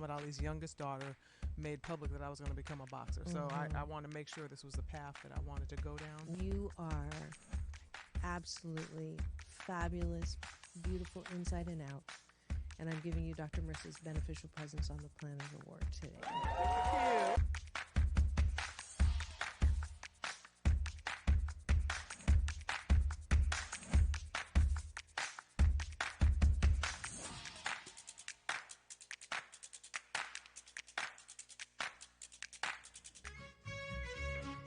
Muhammad Ali's youngest daughter made public that I was going to become a boxer. So I want to make sure this was the path that I wanted to go down. You are absolutely fabulous, beautiful inside and out. And I'm giving you Dr. Marissa's Beneficial Presence on the Planet Award today. Thank you.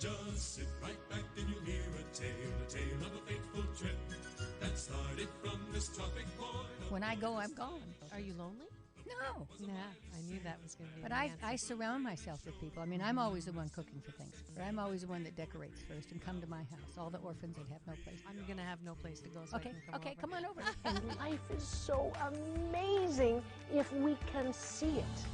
Just sit right back and you'll hear a tale of a fateful trip that started from this tropic boy. When I go, I'm gone. Are you lonely? No. Yeah, I knew that was going to be But the I answer. surround myself with people. I mean, I'm always the one cooking for things. But I'm always the one that decorates first and come to my house. All the orphans that have no place. I'm going to have no place to go, so Okay, I can come over. come on over. And life is so amazing if we can see it.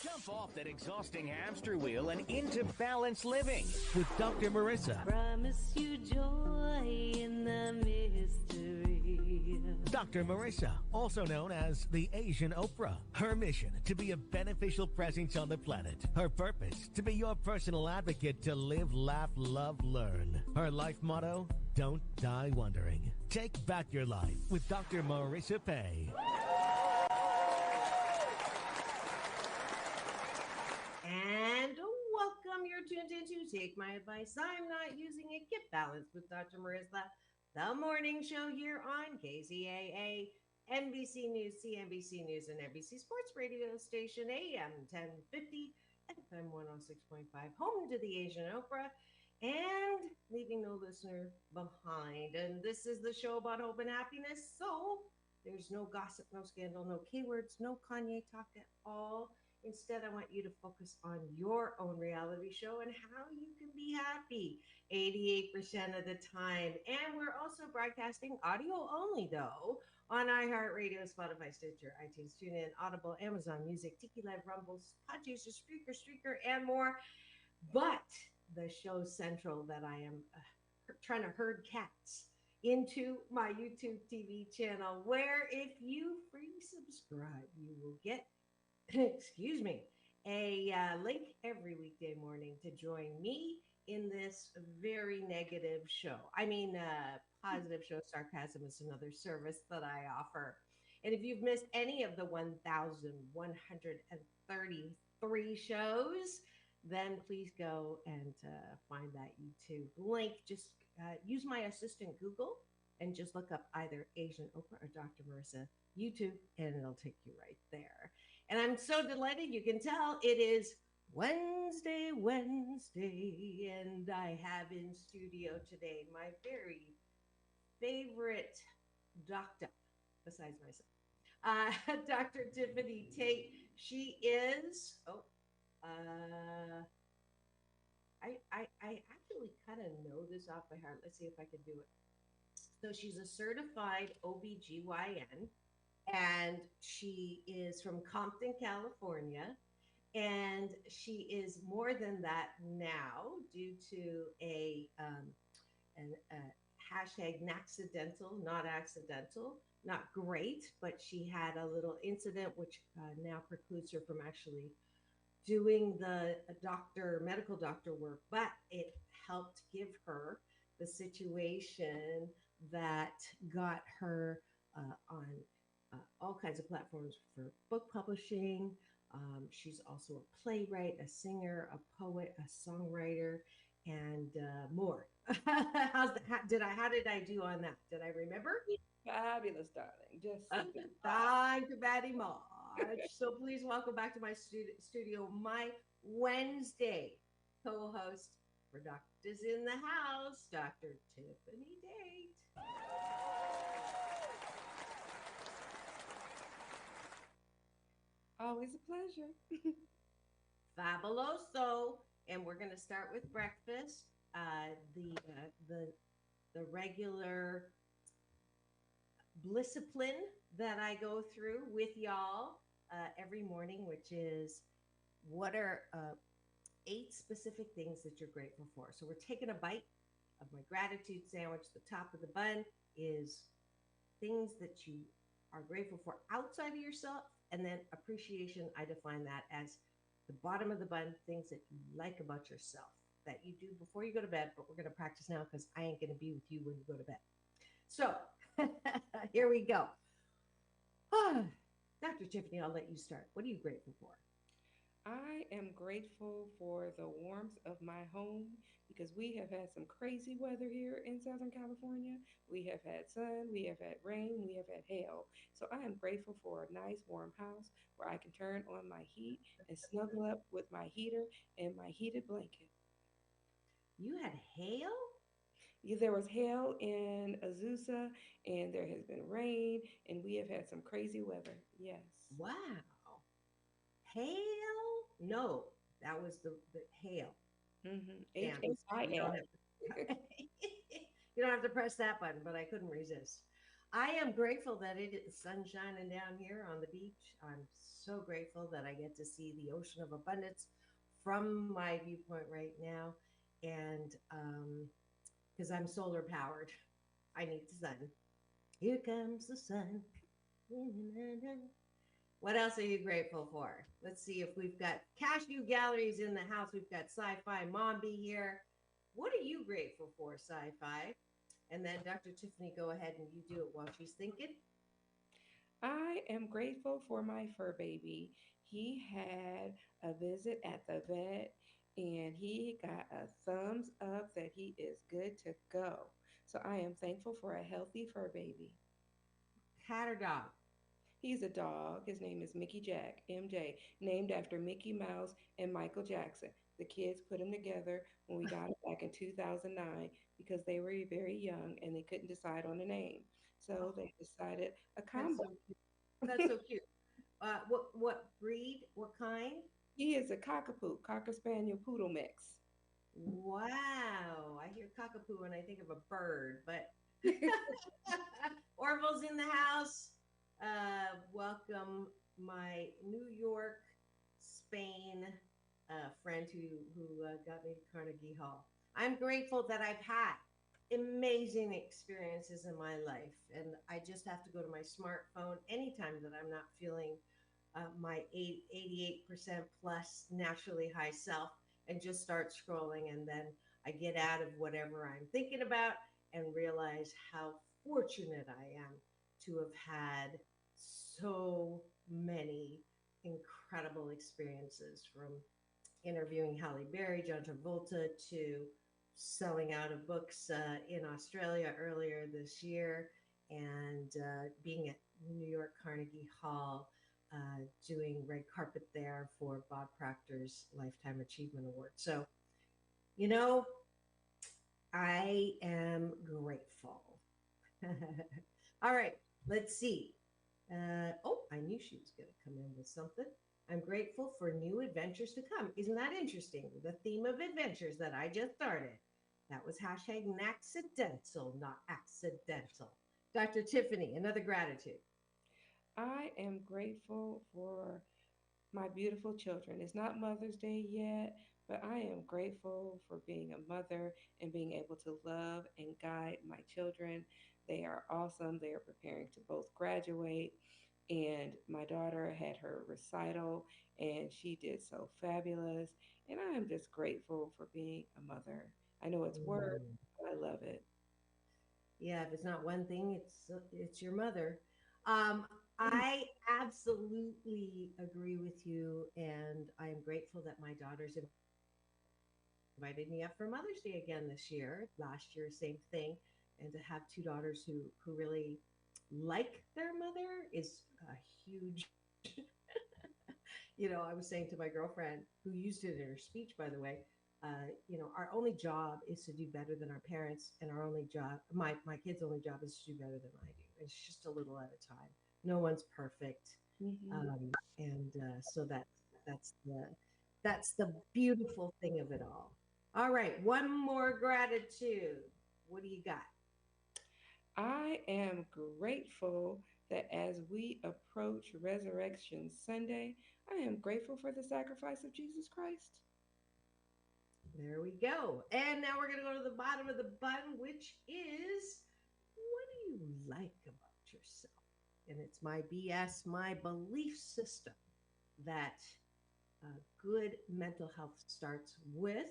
Jump off that exhausting hamster wheel and into balanced living with Dr. Marissa. Promise you joy in the mystery. Dr. Marissa, also known as the Asian Oprah. Her mission, to be a beneficial presence on the planet. Her purpose, to be your personal advocate to live, laugh, love, learn. Her life motto, don't die wondering. Take back your life with Dr. Marissa Pay. And welcome. You're tuned in to Take My Advice. I'm not using it. Get balanced with Dr. Marissa, the morning show here on KZAA, NBC News, CNBC News, and NBC Sports Radio Station, AM 1050, FM 106.5, home to the Asian Oprah, and leaving no listener behind. And this is the show about hope and happiness. So there's no gossip, no scandal, no keywords, no Kanye talk at all. Instead, I want you to focus on your own reality show and how you can be happy 88% of the time. And we're also broadcasting audio only, though, on iHeartRadio, Spotify, Stitcher, iTunes, TuneIn, Audible, Amazon Music, Tiki Live, Rumble, Podchaser, Streaker, and more. But the show central that I am trying to herd cats into my YouTube TV channel, where if you free subscribe, you will get excuse me, a link every weekday morning to join me in this very negative show. I mean, positive show. Sarcasm is another service that I offer. And if you've missed any of the 1,133 shows, then please go and find that YouTube link. Just use my assistant Google and just look up either Asian Oprah or Dr. Marissa YouTube, and it'll take you right there. And I'm so delighted. You can tell it is Wednesday, and I have in studio today my very favorite doctor, besides myself, Dr. Tiffany Tate. She is, I actually kind of know this off by heart. Let's see if I can do it. So she's a certified OBGYN. And she is from Compton, California. And she is more than that now due to a hashtag not accidental, not great, but she had a little incident which now precludes her from actually doing the medical doctor work, but it helped give her the situation that got her on all kinds of platforms for book publishing. She's also a playwright, a singer, a poet, a songwriter, and more. How did I do on that? Did I remember? Fabulous, darling. Just thank you very much. So please welcome back to my studio my Wednesday co-host for Doctors in the House, Dr. Tiffany Tate. Always a pleasure. Fabuloso. And we're going to start with breakfast. The regular discipline that I go through with y'all every morning, which is what are 8 specific things that you're grateful for. So we're taking a bite of my gratitude sandwich. The top of the bun is things that you are grateful for outside of yourself, and then appreciation, I define that as the bottom of the bun, things that you like about yourself that you do before you go to bed, but we're going to practice now because I ain't going to be with you when you go to bed. So here we go. Dr. Tiffany, I'll let you start. What are you grateful for? I am grateful for the warmth of my home because we have had some crazy weather here in Southern California. We have had sun, we have had rain, we have had hail. So I am grateful for a nice warm house where I can turn on my heat and snuggle up with my heater and my heated blanket. You had hail? Yeah, there was hail in Azusa, and there has been rain, and we have had some crazy weather. Yes. Wow. Hail? No, that was the hail. H Damn. A I You don't L. have to, you don't have to press that button, but I couldn't resist. I am grateful that it is sun shining down here on the beach. I'm so grateful that I get to see the ocean of abundance from my viewpoint right now. And because I'm solar powered, I need the sun. Here comes the sun. What else are you grateful for? Let's see if we've got cashew galleries in the house. We've got sci-fi Mombi here. What are you grateful for, sci-fi? And then Dr. Tiffany, go ahead and you do it while she's thinking. I am grateful for my fur baby. He had a visit at the vet and he got a thumbs up that he is good to go. So I am thankful for a healthy fur baby. Cat or dog? He's a dog. His name is Mickey Jack, MJ, named after Mickey Mouse and Michael Jackson. The kids put him together when we got him back in 2009 because they were very young and they couldn't decide on a name. So Oh, they decided a that's combo. so cute. That's so cute. What breed? What kind? He is a cockapoo, cocker spaniel poodle mix. Wow. I hear cockapoo and I think of a bird, but Orville's in the house. Welcome my New York, Spain friend who got me to Carnegie Hall. I'm grateful that I've had amazing experiences in my life, and I just have to go to my smartphone anytime that I'm not feeling my 88% plus naturally high self and just start scrolling. And then I get out of whatever I'm thinking about and realize how fortunate I am to have had so many incredible experiences from interviewing Halle Berry, John Travolta, to selling out of books in Australia earlier this year, and being at New York Carnegie Hall, doing red carpet there for Bob Proctor's Lifetime Achievement Award. So, you know, I am grateful. All right, let's see. I knew she was going to come in with something. I'm grateful for new adventures to come. Isn't that interesting? The theme of adventures that I just started. That was hashtag accidental, not accidental. Dr. Tiffany, another gratitude. I am grateful for my beautiful children. It's not Mother's Day yet, but I am grateful for being a mother and being able to love and guide my children. They are awesome. They are preparing to both graduate. And my daughter had her recital and she did so fabulous. And I am just grateful for being a mother. I know it's work, Mm. but I love it. Yeah, if it's not one thing, it's your mother. Um, I absolutely agree with you, and I am grateful that my daughters invited me up for Mother's Day again this year. Last year, same thing, and to have two daughters who really like their mother is a huge. I was saying to my girlfriend, who used it in her speech, by the way, our only job is to do better than our parents, and our only job, my kid's only job is to do better than I do. It's just a little at a time. No one's perfect, Mhm. and so that's the beautiful thing of it all. All right, one more gratitude. What do you got? I am grateful that as we approach Resurrection Sunday, I am grateful for the sacrifice of Jesus Christ. There we go. And now we're going to go to the bottom of the button, which is what do you like about yourself? and it's my BS, my belief system that good mental health starts with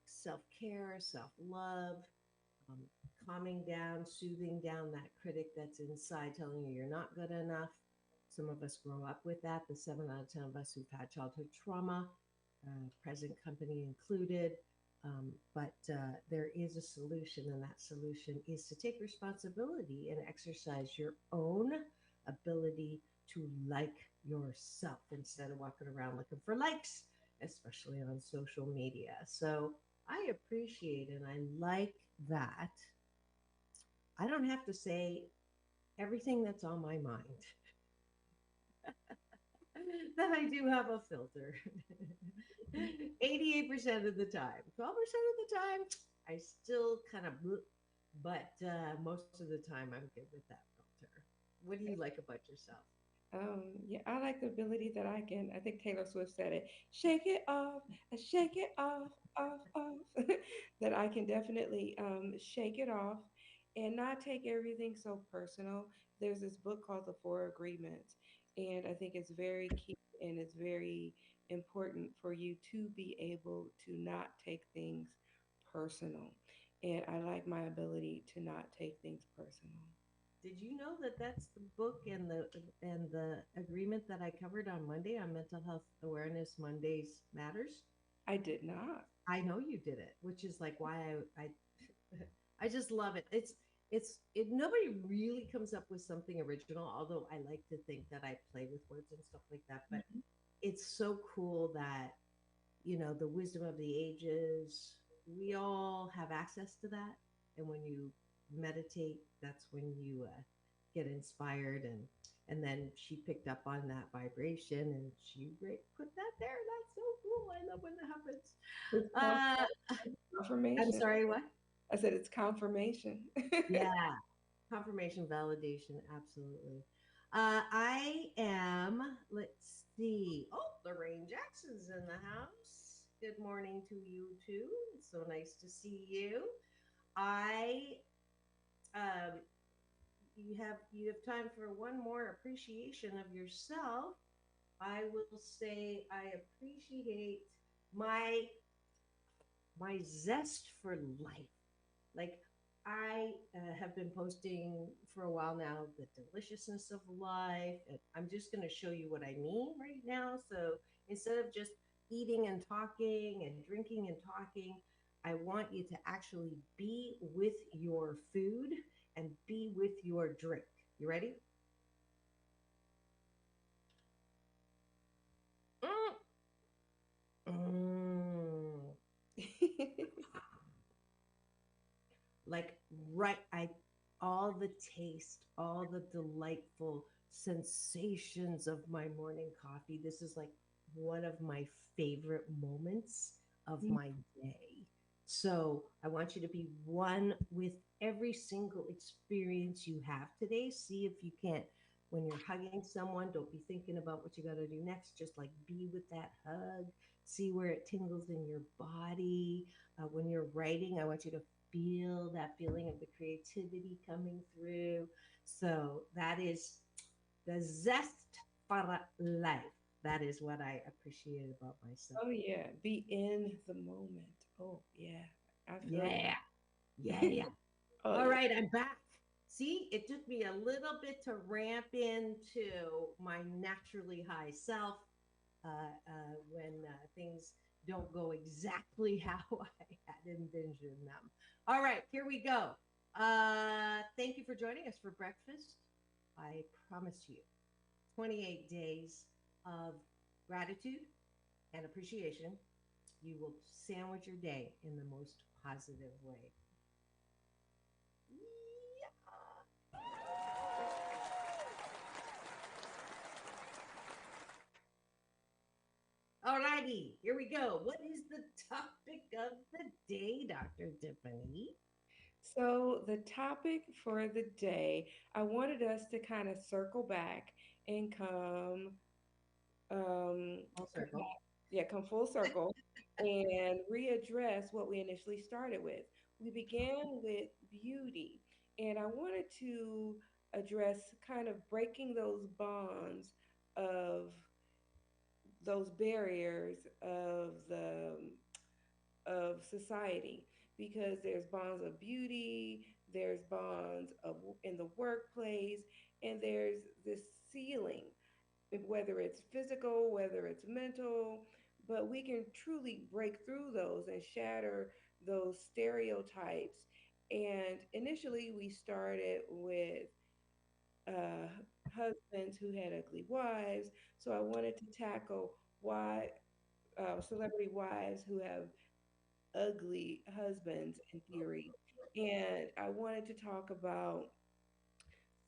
self care, self love, um, calming down, soothing down that critic that's inside telling you you're not good enough. Some of us grow up with that. The 7 out of 10 of us who've had childhood trauma, present company included. But there is a solution, and that solution is to take responsibility and exercise your own ability to like yourself instead of walking around looking for likes, especially on social media. So I appreciate and I like that I don't have to say everything that's on my mind, that I do have a filter. 88% of the time, 12% of the time, I still kind of, but most of the time, I'm good with that filter. What do you like about yourself? Yeah, I like the ability that I can. I think Taylor Swift said it. Shake it off, shake it off, off. That I can definitely shake it off, and not take everything so personal. There's this book called The Four Agreements, and I think it's very key and it's very important for you to be able to not take things personal. And I like my ability to not take things personal. Did you know that that's the book and the agreement that I covered on Monday on Mental Health Awareness Mondays Matters? I did not. I know you did it, which is like why I I just love it. It's nobody really comes up with something original, although I like to think that I play with words and stuff like that. But Mhm. it's so cool that, the wisdom of the ages, we all have access to that. And when you meditate, that's when you get inspired. And then she picked up on that vibration and put that there. That's so cool. I love when that happens. It's I'm confirmation. sorry, what? I said it's confirmation. Yeah, confirmation, validation, absolutely. I am, let's see. Oh, Lorraine Jackson's in the house. Good morning to you too. It's so nice to see you. I um you have time for one more appreciation of yourself. I will say I appreciate my my zest for life. Like I have been posting for a while now the deliciousness of life, and I'm just going to show you what I mean right now. So instead of just eating and talking and drinking and talking, I want you to actually be with your food and be with your drink. You ready? Mm. Mm. Like right I all the taste, all the delightful sensations of my morning coffee. This is like one of my favorite moments of my day. So I want you to be one with every single experience you have today. See if you can't, when you're hugging someone, don't be thinking about what you got to do next. Just like be with that hug. See where it tingles in your body. When you're writing, I want you to feel that feeling of the creativity coming through. So that is the zest for life. That is what I appreciate about myself. Oh yeah, be in the moment. Oh yeah, I feel Yeah, yeah, that. yeah. Oh All yeah. right, I'm back. See, it took me a little bit to ramp into my naturally high self when things don't go exactly how I had envisioned them. All right, here we go. Thank you for joining us for breakfast. I promise you 28 days of gratitude and appreciation. You will sandwich your day in the most positive way. Yeah. All righty, here we go. What is the topic of the day, Dr. Tiffany? So the topic for the day, I wanted us to kind of circle back and um Full come circle. back, yeah, come full circle and readdress what we initially started with. We began with beauty, and I wanted to address kind of breaking those bonds of those barriers of society, because there's bonds of beauty, there's bonds of in the workplace, and there's this ceiling, whether it's physical, whether it's mental, but we can truly break through those and shatter those stereotypes. And initially, we started with uh, husbands who had ugly wives. So I wanted to tackle why celebrity wives who have ugly husbands in theory. And I wanted to talk about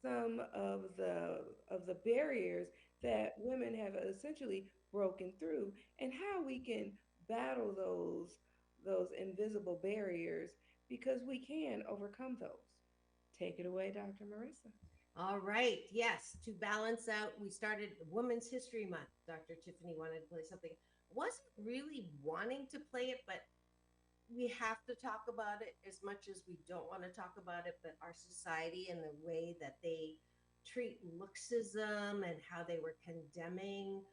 some of the barriers that women have essentially broken through, and how we can battle those invisible barriers, because we can overcome those. Take it away, Dr. Marissa. All right. Yes. To balance out, we started Women's History Month. Dr. Tiffany wanted to play something. Wasn't really wanting to play it, but we have to talk about it as much as we don't want to talk about it. But our society and the way that they treat looksism and how they were condemning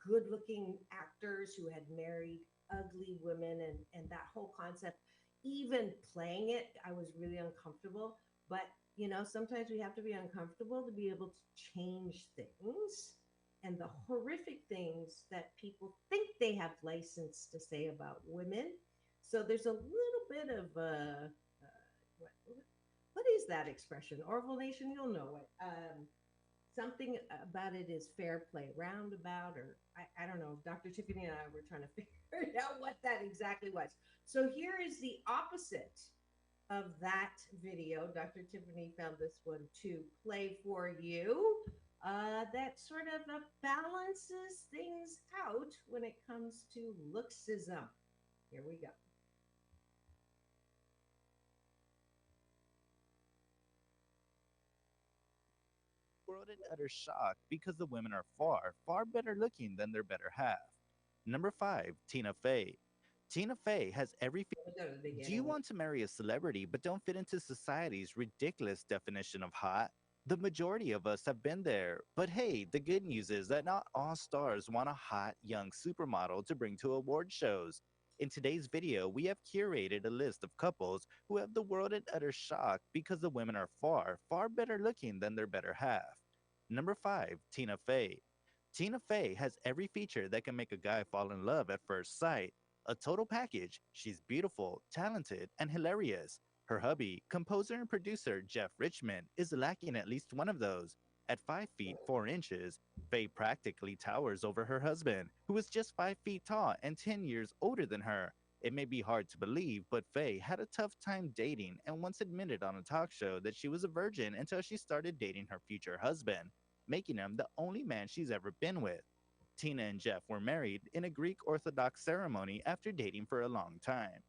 good looking actors who had married ugly women, and that whole concept, even playing it, I was really uncomfortable. But, sometimes we have to be uncomfortable to be able to change things and the horrific things that people think they have license to say about women. So there's a little bit of what is that expression? Orville Nation, you'll know it. Something about it is fair play, roundabout, or I don't know. Dr. Tiffany and I were trying to figure out what that exactly was. So here is the opposite of that video. Dr. Tiffany found this one to play for you. That sort of balances things out when it comes to looksism. Here we go. World in utter shock because the women are far, far better looking than their better half. Number 5, Tina Fey. Tina Fey has every. Let me go to the Do you beginning. want to marry a celebrity but don't fit into society's ridiculous definition of hot? The majority of us have been there. But hey, the good news is that not all stars want a hot, young supermodel to bring to award shows. In today's video, we have curated a list of couples who have the world in utter shock because the women are far, far better looking than their better half. Number 5, Tina Fey. Tina Fey has every feature that can make a guy fall in love at first sight. A total package. She's beautiful, talented, and hilarious. Her hubby, composer and producer Jeff Richmond, is lacking at least one of those. At 5 feet 4 inches, Faye practically towers over her husband, who is just 5 feet tall and 10 years older than her. It may be hard to believe, but Faye had a tough time dating and once admitted on a talk show that she was a virgin until she started dating her future husband, making him the only man she's ever been with. Tina and Jeff were married in a Greek Orthodox ceremony after dating for a long time.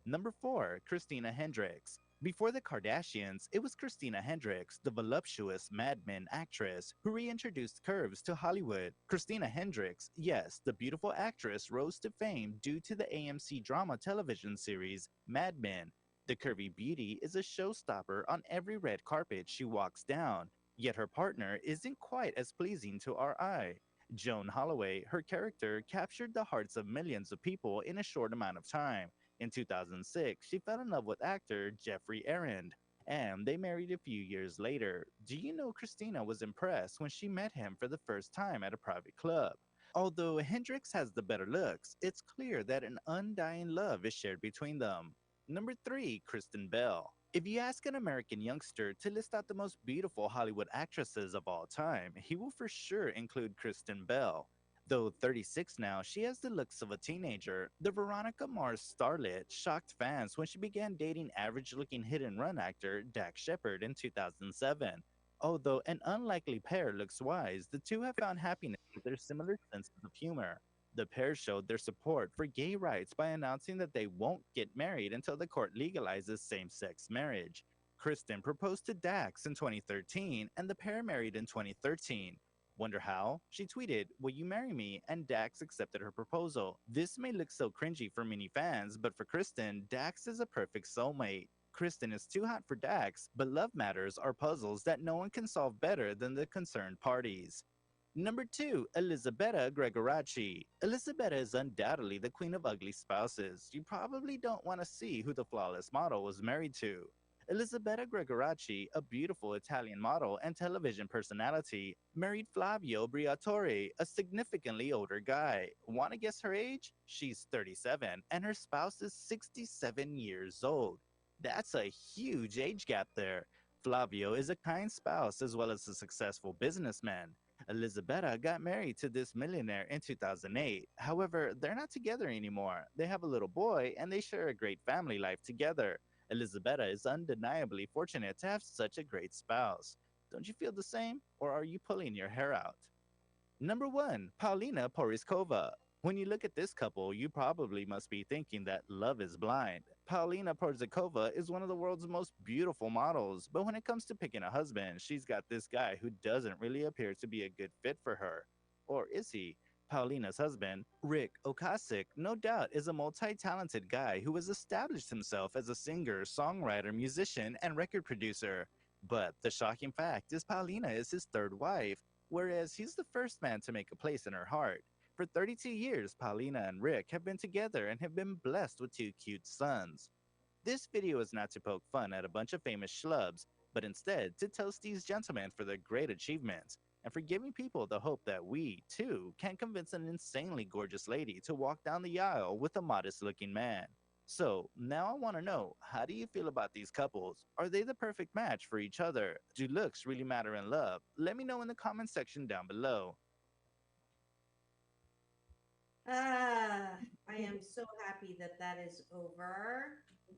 Number 4, Christina Hendricks. Before the Kardashians, it was Christina Hendricks, the voluptuous Mad Men actress, who reintroduced curves to Hollywood. Christina Hendricks, yes, the beautiful actress, rose to fame due to the AMC drama television series Mad Men. The curvy beauty is a showstopper on every red carpet she walks down, yet her partner isn't quite as pleasing to our eye. Joan Holloway, her character, captured the hearts of millions of people in a short amount of time. In 2006, she fell in love with actor Jeffrey Arend, and they married a few years later. Do you know Christina was impressed when she met him for the first time at a private club? Although Hendrix has the better looks, it's clear that an undying love is shared between them. Number 3, Kristen Bell. If you ask an American youngster to list out the most beautiful Hollywood actresses of all time, he will for sure include Kristen Bell. Though 36 now, she has the looks of a teenager. The Veronica Mars starlet shocked fans when she began dating average-looking hit-and-run actor Dax Shepard in 2007. Although an unlikely pair looks wise, the two have found happiness with their similar senses of humor. The pair showed their support for gay rights by announcing that they won't get married until the court legalizes same-sex marriage. Kristen proposed to Dax in 2013, and the pair married in 2013. Wonder how? She tweeted, "Will you marry me?" and Dax accepted her proposal. This may look so cringy for many fans, but for Kristen, Dax is a perfect soulmate. Kristen is too hot for Dax, but love matters are puzzles that no one can solve better than the concerned parties. Number 2, Elisabetta Gregoracci. Elisabetta is undoubtedly the queen of ugly spouses. You probably don't want to see who the flawless model was married to. Elisabetta Gregoracci, a beautiful Italian model and television personality, married Flavio Briatore, a significantly older guy. Want to guess her age? She's 37, and her spouse is 67 years old. That's a huge age gap there. Flavio is a kind spouse as well as a successful businessman. Elisabetta got married to this millionaire in 2008. However, they're not together anymore. They have a little boy and they share a great family life together. Elisabetta is undeniably fortunate to have such a great spouse. Don't you feel the same? Or are you pulling your hair out? Number 1, Paulina Poriskova. When you look at this couple, you probably must be thinking that love is blind. Paulina Porizkova is one of the world's most beautiful models, but when it comes to picking a husband, she's got this guy who doesn't really appear to be a good fit for her. Or is he? Paulina's husband, Rick Ocasek, no doubt is a multi-talented guy who has established himself as a singer, songwriter, musician, and record producer. But the shocking fact is Paulina is his third wife, whereas he's the first man to make a place in her heart. For 32 years, Paulina and Rick have been together and have been blessed with 2 cute sons. This video is not to poke fun at a bunch of famous schlubs, but instead to toast these gentlemen for their great achievements and for giving people the hope that we, too, can convince an insanely gorgeous lady to walk down the aisle with a modest-looking man. So, now I want to know, how do you feel about these couples? Are they the perfect match for each other? Do looks really matter in love? Let me know in the comment section down below. I am so happy that that is over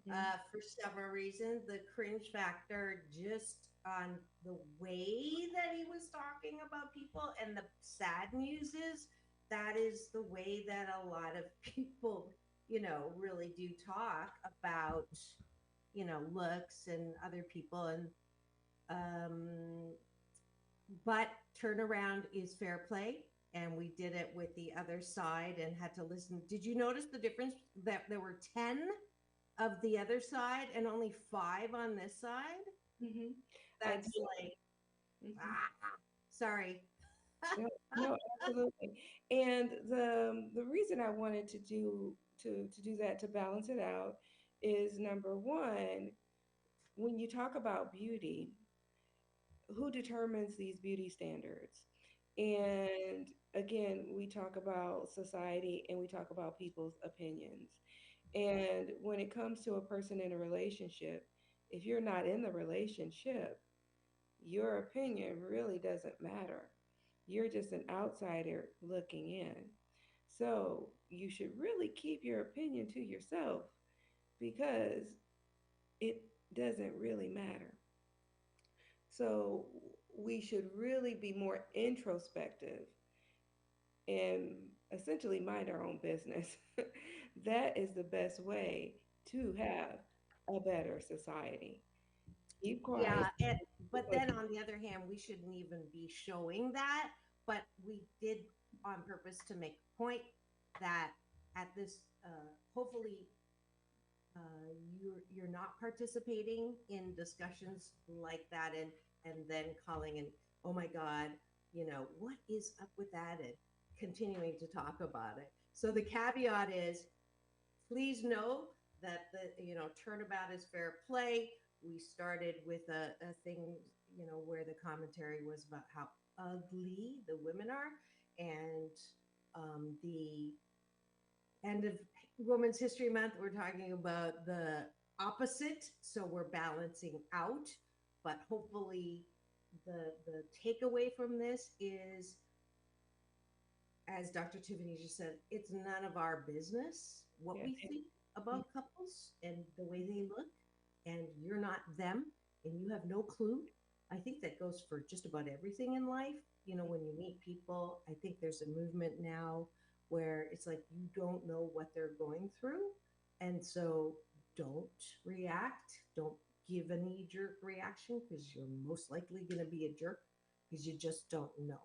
for several reasons. The cringe factor, just on the way that he was talking about people, and the sad news is that is the way that a lot of people, really do talk about, looks and other people. And, but turnaround is fair play, and we did it with the other side and had to listen. Did you notice the difference that there were 10 of the other side and only 5 on this side? Mm-hmm. That's like, sorry. No, no, absolutely. And the reason I wanted to do that, to balance it out, is number one, when you talk about beauty, who determines these beauty standards? And again, we talk about society and we talk about people's opinions. And when it comes to a person in a relationship, if you're not in the relationship, your opinion really doesn't matter. You're just an outsider looking in. So you should really keep your opinion to yourself because it doesn't really matter. So we should really be more introspective and essentially mind our own business. That is the best way to have a better society. Keep quiet. Yeah, but then on the other hand, we shouldn't even be showing that. But we did on purpose to make a point that at this, hopefully, you're not participating in discussions like that, and then calling and, oh my God, what is up with that, and continuing to talk about it. So the caveat is, please know that the turnabout is fair play. We started with a thing, where the commentary was about how ugly the women are, and the end of Women's History Month, we're talking about the opposite. So we're balancing out, but hopefully the takeaway from this is, as Dr. Tiffany just said, it's none of our business what we think about couples and the way they look, and you're not them, and you have no clue. I think that goes for just about everything in life. When you meet people, I think there's a movement now where it's like you don't know what they're going through. And so don't react. Don't give a knee jerk reaction, because you're most likely going to be a jerk because you just don't know.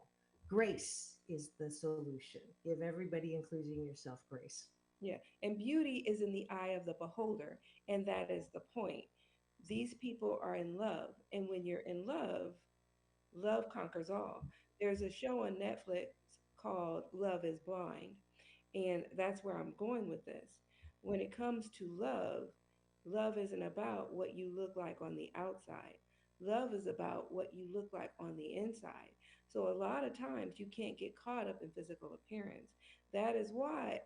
Grace is the solution. Give everybody, including yourself, grace. Yeah. And beauty is in the eye of the beholder. And that is the point. These people are in love. And when you're in love, love conquers all. There's a show on Netflix called Love is Blind. And that's where I'm going with this. When it comes to love, love isn't about what you look like on the outside. Love is about what you look like on the inside. So a lot of times you can't get caught up in physical appearance. That is why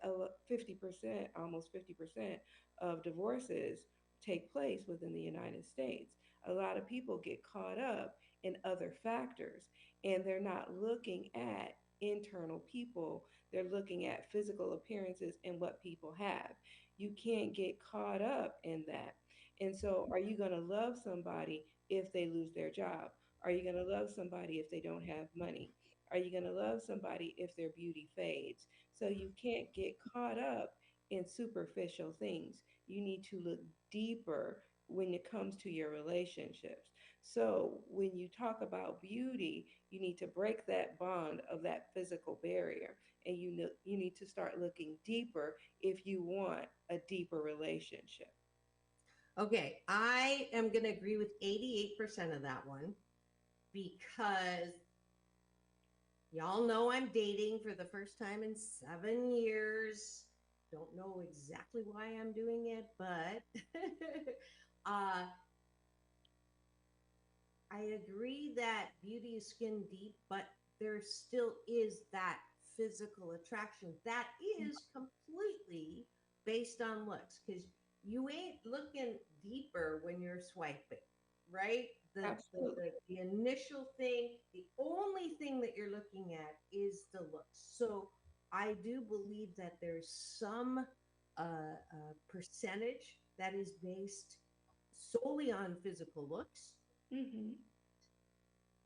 50%, almost 50% of divorces take place within the United States. A lot of people get caught up in other factors and they're not looking at internal people, they're looking at physical appearances and what people have. You can't get caught up in that. And so, are you going to love somebody if they lose their job? Are you going to love somebody if they don't have money? Are you going to love somebody if their beauty fades? So, you can't get caught up in superficial things. You need to look deeper when it comes to your relationships. So, when you talk about beauty, you need to break that bond of that physical barrier and you need to start looking deeper if you want a deeper relationship. Okay, I am going to agree with 88% of that one because y'all know I'm dating for the first time in 7 years. Don't know exactly why I'm doing it, but uh, I agree that beauty is skin deep, but there still is that physical attraction that is completely based on looks because you ain't looking deeper when you're swiping, right? Absolutely. The initial thing, the only thing that you're looking at is the looks. So I do believe that there's some percentage that is based solely on physical looks. Mm-hmm.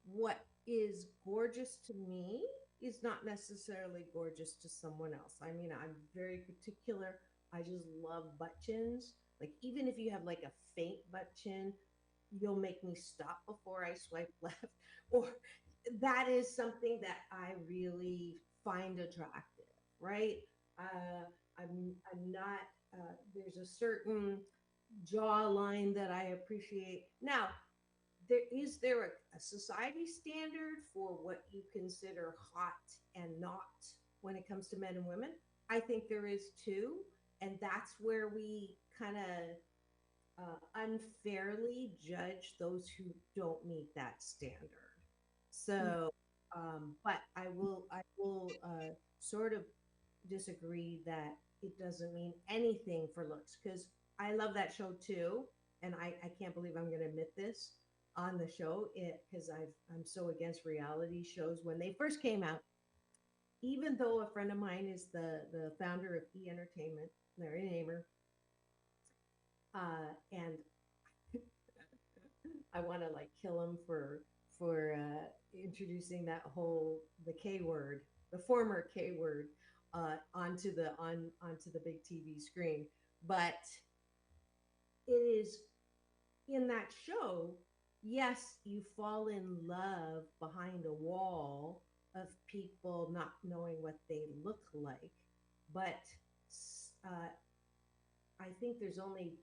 What is gorgeous to me is not necessarily gorgeous to someone else. I mean, I'm very particular. I just love butt chins. Like, even if you have like a faint butt chin, you'll make me stop before I swipe left. Or that is something that I really find attractive, right? I'm not, there's a certain jawline that I appreciate. Now, there a society standard for what you consider hot and not when it comes to men and women? I think there is too, and that's where we kind of unfairly judge those who don't meet that standard. So, but I will sort of disagree that it doesn't mean anything for looks because I love that show too, and I can't believe I'm going to admit this on the show it because I'm so against reality shows when they first came out. Even though a friend of mine is the founder of E Entertainment, Larry Namer, and I want to like kill him for introducing that whole the K word, the former K word, onto the big TV screen. But it is in that show. Yes, you fall in love behind a wall of people not knowing what they look like, but uh, I think there's only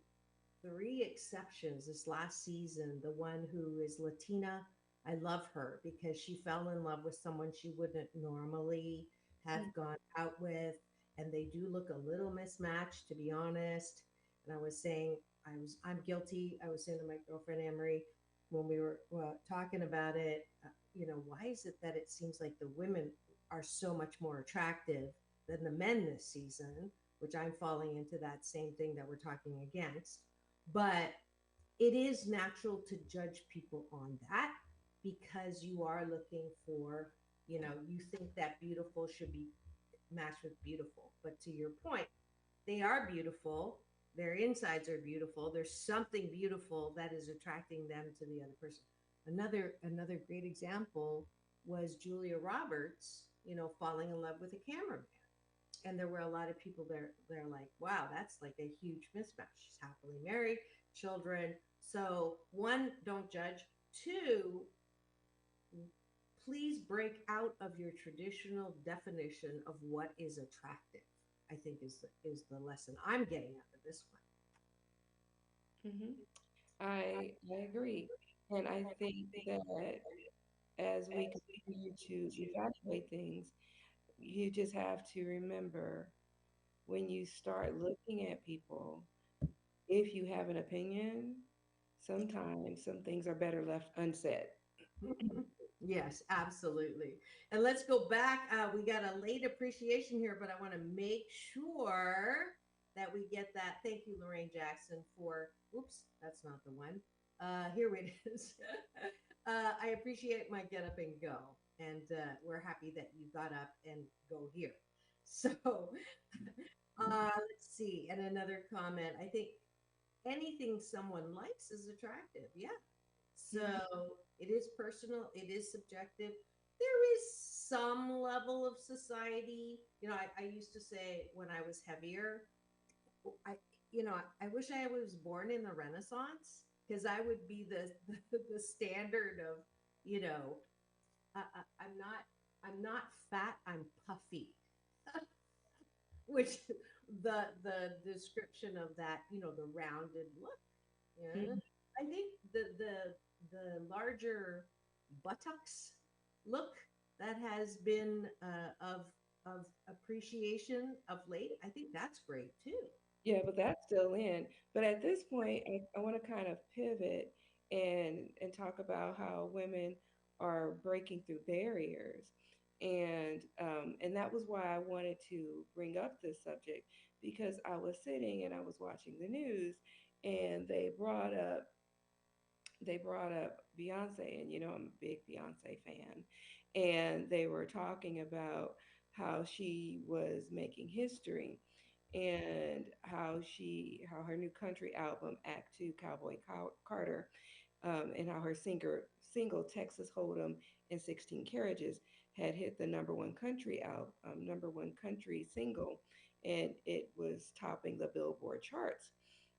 three exceptions this last season. The one who is Latina, I love her because she fell in love with someone she wouldn't normally have gone out with. And they do look a little mismatched, to be honest. And I was saying, I'm guilty. I was saying to my girlfriend Emery when we were talking about it, why is it that it seems like the women are so much more attractive than the men this season? Which I'm falling into that same thing that we're talking against. But it is natural to judge people on that because you are looking for, you think that beautiful should be matched with beautiful. But to your point, they are beautiful. Their insides are beautiful. There's something beautiful that is attracting them to the other person. Another great example was Julia Roberts, falling in love with a cameraman. And there were a lot of people there. They're like, wow, that's like a huge mismatch. She's happily married, children. So one, don't judge. Two, please break out of your traditional definition of what is attractive. I think is the lesson I'm getting out of this one. Mm-hmm. I agree. And I think that as we continue to evaluate things, you just have to remember when you start looking at people, if you have an opinion, sometimes some things are better left unsaid. Yes, absolutely. And let's go back. We got a late appreciation here, but I want to make sure that we get that. Thank you, Lorraine Jackson, for, oops, that's not the one. Here it is. I appreciate my get up and go. And we're happy that you got up and go here. So let's see. And another comment. I think anything someone likes is attractive. Yeah. So it is personal, it is subjective. There is some level of society. I used to say when I was heavier, I, I wish I was born in the Renaissance because I would be the standard of, you know, I'm not fat, I'm puffy, which the description of that, the rounded look. Yeah. Mhm. I think the larger buttocks look that has been of appreciation of late. I think that's great too. Yeah, but that's still in. But at this point, I want to kind of pivot and talk about how women are breaking through barriers, and that was why I wanted to bring up this subject because I was sitting and I was watching the news, and they brought up Beyonce, and I'm a big Beyonce fan, and they were talking about how she was making history and how her new country album Act Two Cowboy Carter, and how her single Texas Hold'em and 16 Carriages had hit the number one country single, and it was topping the Billboard charts.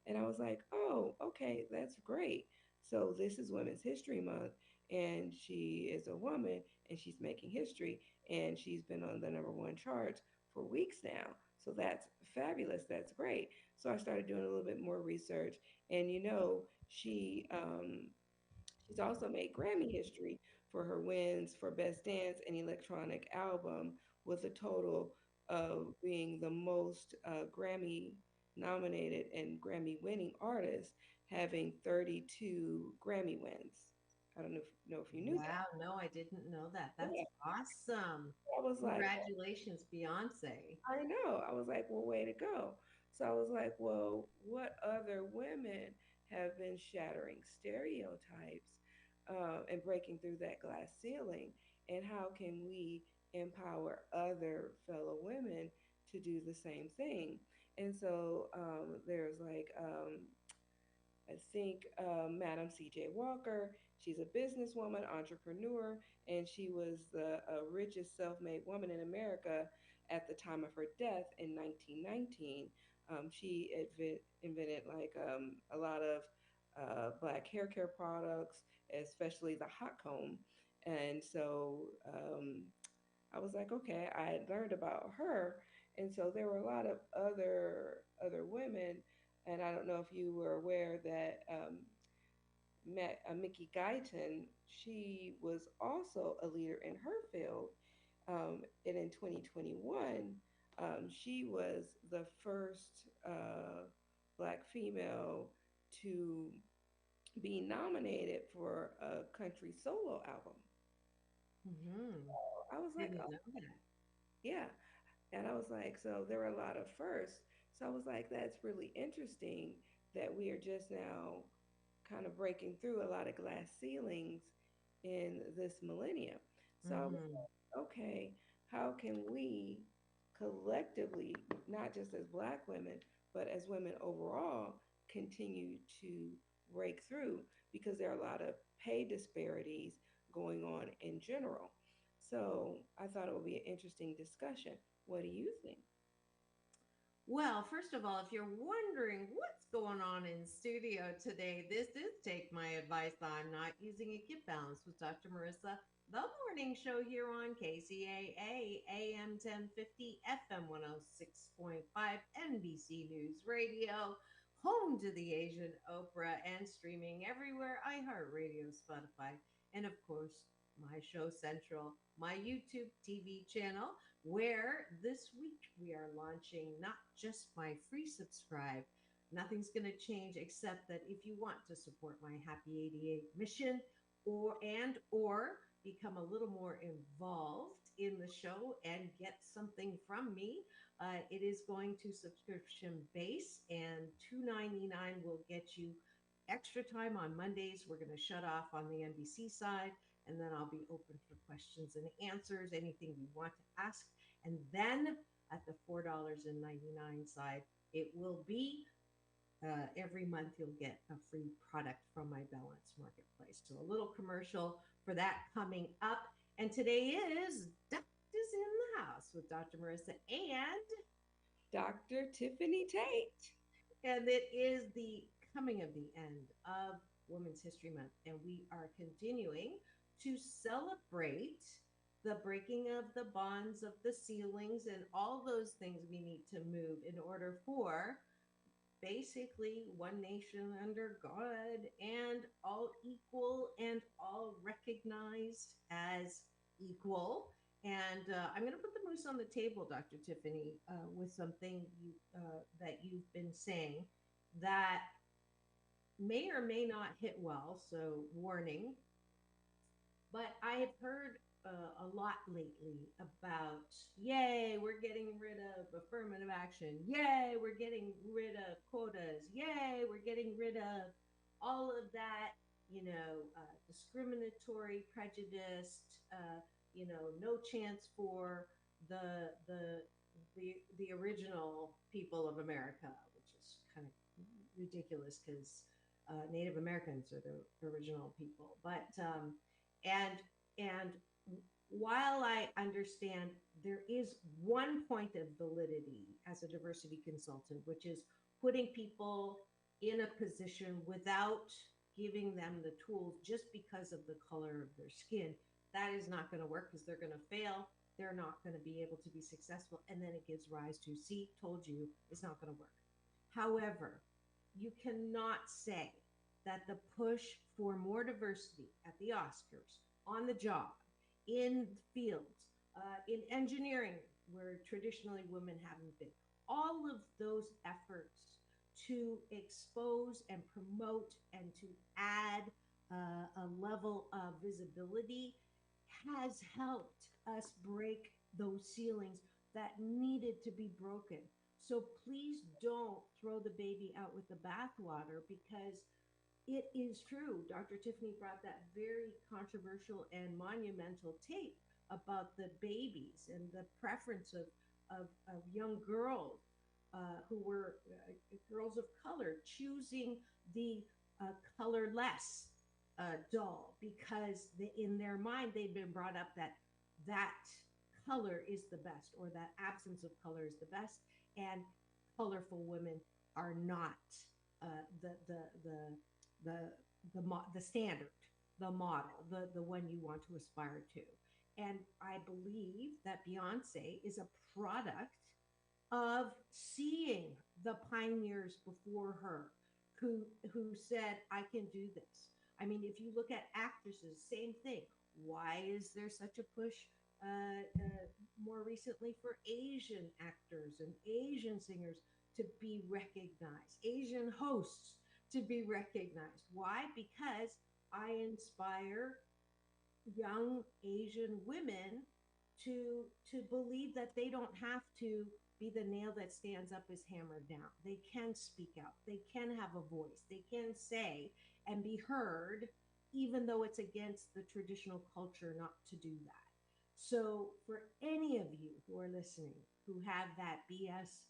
And I was like, oh, okay, that's great. So this is Women's History Month, and she is a woman, and she's making history, and she's been on the number one charts for weeks now. So that's fabulous. That's great. So I started doing a little bit more research, and she's also made Grammy history for her wins for Best Dance and Electronic Album, with a total of being the most Grammy nominated and Grammy winning artist, having 32 Grammy wins. I don't know if you knew Wow, no, I didn't know that. that. That's Yeah, awesome. I was like, Congratulations, Beyonce. I know. I was like, well, way to go. So I was like, well, what other women have been shattering stereotypes and breaking through that glass ceiling? And how can we empower other fellow women to do the same thing? And so there's like I think Madam C.J. Walker. She's a businesswoman, entrepreneur, and she was the richest self-made woman in America at the time of her death in 1919. She invented like a lot of black hair care products, especially the hot comb. And so I was like, okay, I had learned about her, and so there were a lot of other women, and I don't know if you were aware that Mickey Guyton, she was also a leader in her field, and in 2021, she was the first black female to be nominated for a country solo album. Hmm. I was like, Didn't oh, know that. yeah. And I was like, so there were a lot of firsts. So I was like, that's really interesting that we are just now kind of breaking through a lot of glass ceilings in this millennium. So I was Hmm. like, okay, how can we collectively, not just as Black women, but as women overall, continue to break through? Because there are a lot of pay disparities going on in general. So I thought it would be an interesting discussion. What do you think? Well, first of all, if you're wondering what's going on in studio today, this is Take My Advice. I'm not using a Get Balance with Dr. Marissa, the morning show here on KCAA, AM 1050, FM 106.5, NBC News Radio. home to the Asian Oprah and streaming everywhere iHeartRadio, Spotify, and of course, my show Central, my YouTube TV channel, where this week we are launching not just my free subscribe. Nothing's going to change except that if you want to support my Happy 88 mission or become a little more involved in the show and get something from me, it is going to subscription base, and $2.99 will get you extra time on Mondays. We're going to shut off on the NBC side, and then I'll be open for questions and answers, anything you want to ask. And then at the $4.99 side, it will be every month you'll get a free product from my Balance Marketplace. So a little commercial for that coming up. And today is Doctors in the House with Dr. Marissa and Dr. Tiffany Tate. And it is the coming of the end of Women's History Month. And we are continuing to celebrate the breaking of the bonds of the ceilings and all those things we need to move in order for basically one nation under God and all equal and all recognized as equal. And I'm going to put the moose on the table, Dr. Tiffany, with something that you've been saying that may or may not hit well. So warning. But I have heard a lot lately about, yay, we're getting rid of affirmative action. Yay, we're getting rid of quotas. Yay, we're getting rid of all of that, discriminatory, prejudiced, no chance for the original people of America, which is kind of ridiculous because Native Americans are the original people. But and while I understand there is one point of validity as a diversity consultant, which is putting people in a position without giving them the tools just because of the color of their skin, that is not going to work because they're going to fail. They're not going to be able to be successful. And then it gives rise to, see, told you, it's not going to work. However, you cannot say that the push for more diversity at the Oscars, on the job, in fields, in engineering, where traditionally women haven't been, all of those efforts to expose and promote and to add a level of visibility has helped us break those ceilings that needed to be broken. So please don't throw the baby out with the bathwater, because it is true. Dr. Tiffany brought that very controversial and monumental tape about the babies and the preference of young girls who were girls of color choosing the colorless doll because in their mind they'd been brought up that color is the best, or that absence of color is the best, and colorful women are not the standard, the model, the one you want to aspire to. And I believe that Beyonce is a product of seeing the pioneers before her who said, I can do this. I mean, if you look at actresses, same thing. Why is there such a push more recently for Asian actors and Asian singers to be recognized, Asian hosts to be recognized? Why? Because I inspire young Asian women to believe that they don't have to be the nail that stands up is hammered down. They can speak out. They can have a voice. They can say and be heard, even though it's against the traditional culture not to do that. So for any of you who are listening, who have that BS,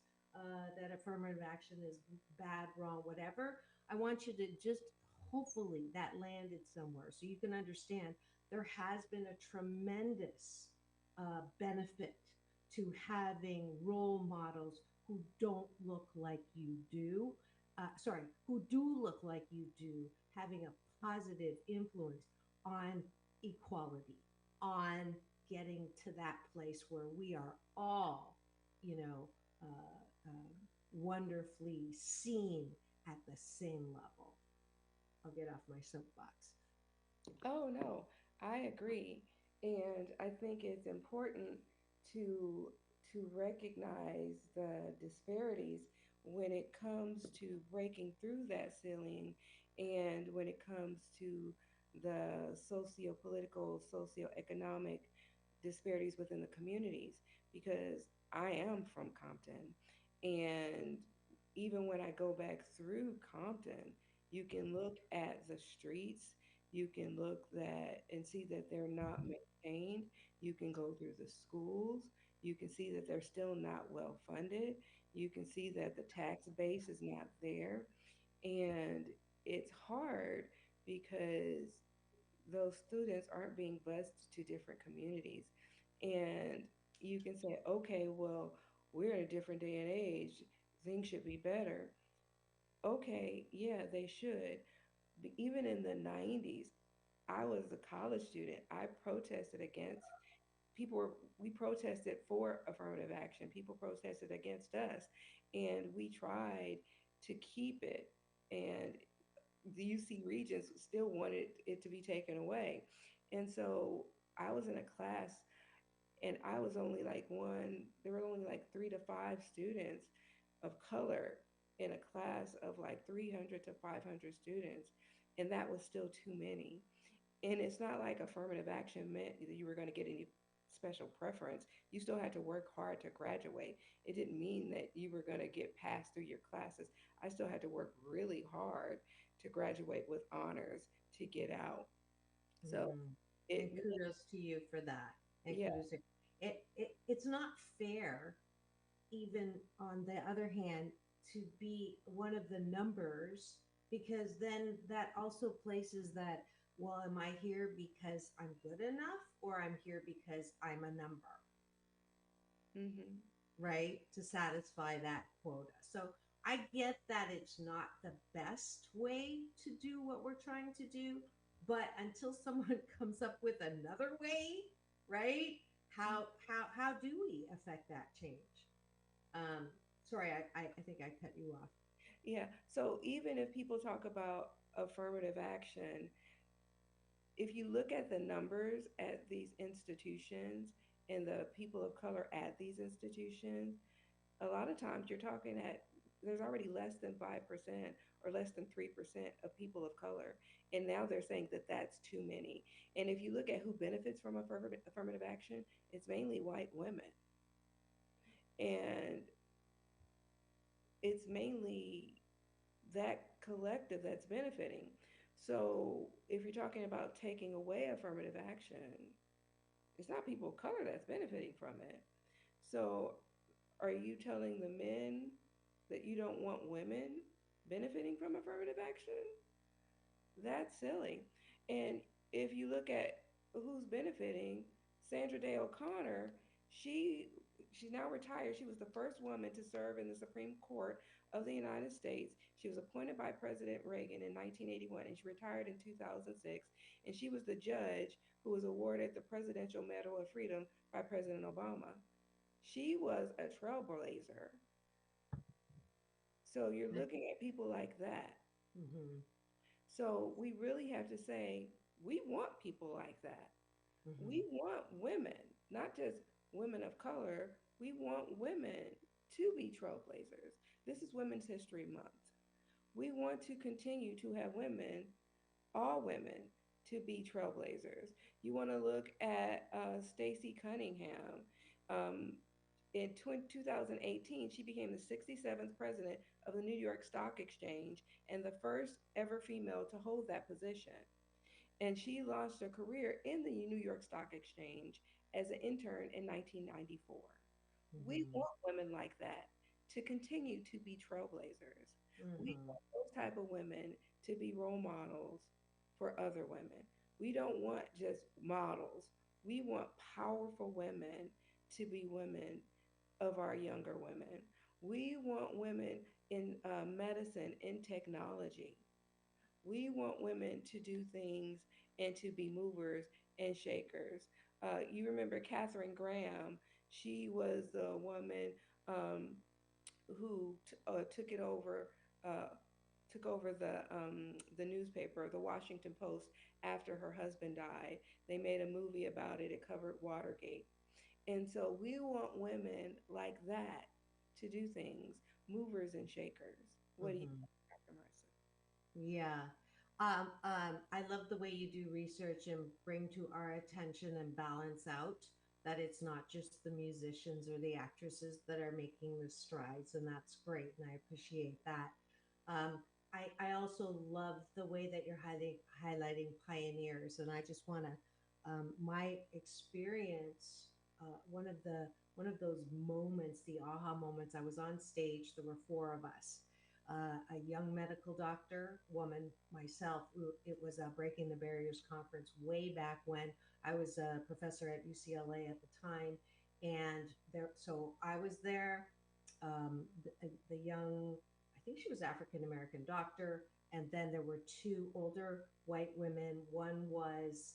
that affirmative action is bad, wrong, whatever, I want you to just, hopefully that landed somewhere so you can understand there has been a tremendous benefit to having role models who don't look like you do, who do look like you do, having a positive influence on equality, on getting to that place where we are all, wonderfully seen at the same level. I'll get off my soapbox. Oh no, I agree. And I think it's important to recognize the disparities when it comes to breaking through that ceiling and when it comes to the socio-political, socio-economic disparities within the communities because I am from Compton and even when I go back through Compton, you can look at the streets, you can look that and see that they're not maintained. You can go through the schools, you can see that they're still not well funded. You can see that the tax base is not there. And it's hard because those students aren't being bused to different communities. And you can say, okay, well, we're in a different day and age. Things should be better. Okay, yeah, they should. But even in the 90s, I was a college student. I protested against people were we protested for affirmative action. People protested against us and we tried to keep it. And the UC Regents still wanted it to be taken away. And so I was in a class and I was only like there were only like 3 to 5 students of color in a class of like 300 to 500 students. And that was still too many. And it's not like affirmative action meant that you were going to get any special preference. You still had to work hard to graduate. It didn't mean that you were going to get passed through your classes. I still had to work really hard to graduate with honors to get out. So Mm. And it really, kudos to you for that. And yeah. kudos to it's not fair, even on the other hand, to be one of the numbers because then that also places that, well, am I here because I'm good enough or I'm here because I'm a number, Hmm. right? To satisfy that quota. So I get that it's not the best way to do what we're trying to do, but until someone comes up with another way, right? How do we affect that change? Um, sorry, I think I cut you off. Yeah. So even if people talk about affirmative action, if you look at the numbers at these institutions and the people of color at these institutions, a lot of times you're talking at there's already less than 5% or less than 3% of people of color. And now they're saying that that's too many. And if you look at who benefits from affirmative action, it's mainly white women. And it's mainly that collective that's benefiting. So if you're talking about taking away affirmative action, it's not people of color that's benefiting from it. So are you telling the men that you don't want women benefiting from affirmative action? That's silly. And if you look at who's benefiting, Sandra Day O'Connor, she she's now retired. She was the first woman to serve in the Supreme Court of the United States. She was appointed by President Reagan in 1981 and she retired in 2006. And she was the judge who was awarded the Presidential Medal of Freedom by President Obama. She was a trailblazer. So you're looking at people like that. Mm-hmm. So we really have to say, we want people like that. Mm-hmm. We want women, not just women of color. We want women to be trailblazers. This is Women's History Month. We want to continue to have women, all women, to be trailblazers. You want to look at Stacey Cunningham. Um, in 2018, she became the 67th president of the New York Stock Exchange and the first ever female to hold that position. And she launched her career in the New York Stock Exchange as an intern in 1994. We Mm-hmm. want women like that to continue to be trailblazers. We Mm-hmm. want those type of women to be role models for other women. We don't want just models. We want powerful women to be women of our younger women. We want women in medicine, in technology. We want women to do things and to be movers and shakers. You remember Katharine Graham? She was the woman who took it over. Uh, took over the newspaper, the Washington Post, after her husband died. They made a movie about it. It covered Watergate. And so we want women like that to do things, movers and shakers. What do you Hmm. think, Dr. Marissa? Yeah. I love the way you do research and bring to our attention and balance out that it's not just the musicians or the actresses that are making the strides, and that's great, and I appreciate that. Um, I also love the way that you're highlighting pioneers, and I just want to, my experience, one of those moments, the aha moments. I was on stage. There were four of us, a young medical doctor, woman, myself. It was a Breaking the Barriers conference way back when I was a professor at UCLA at the time, and there. So I was there. The young, I think she was African American doctor, and then there were two older white women. One was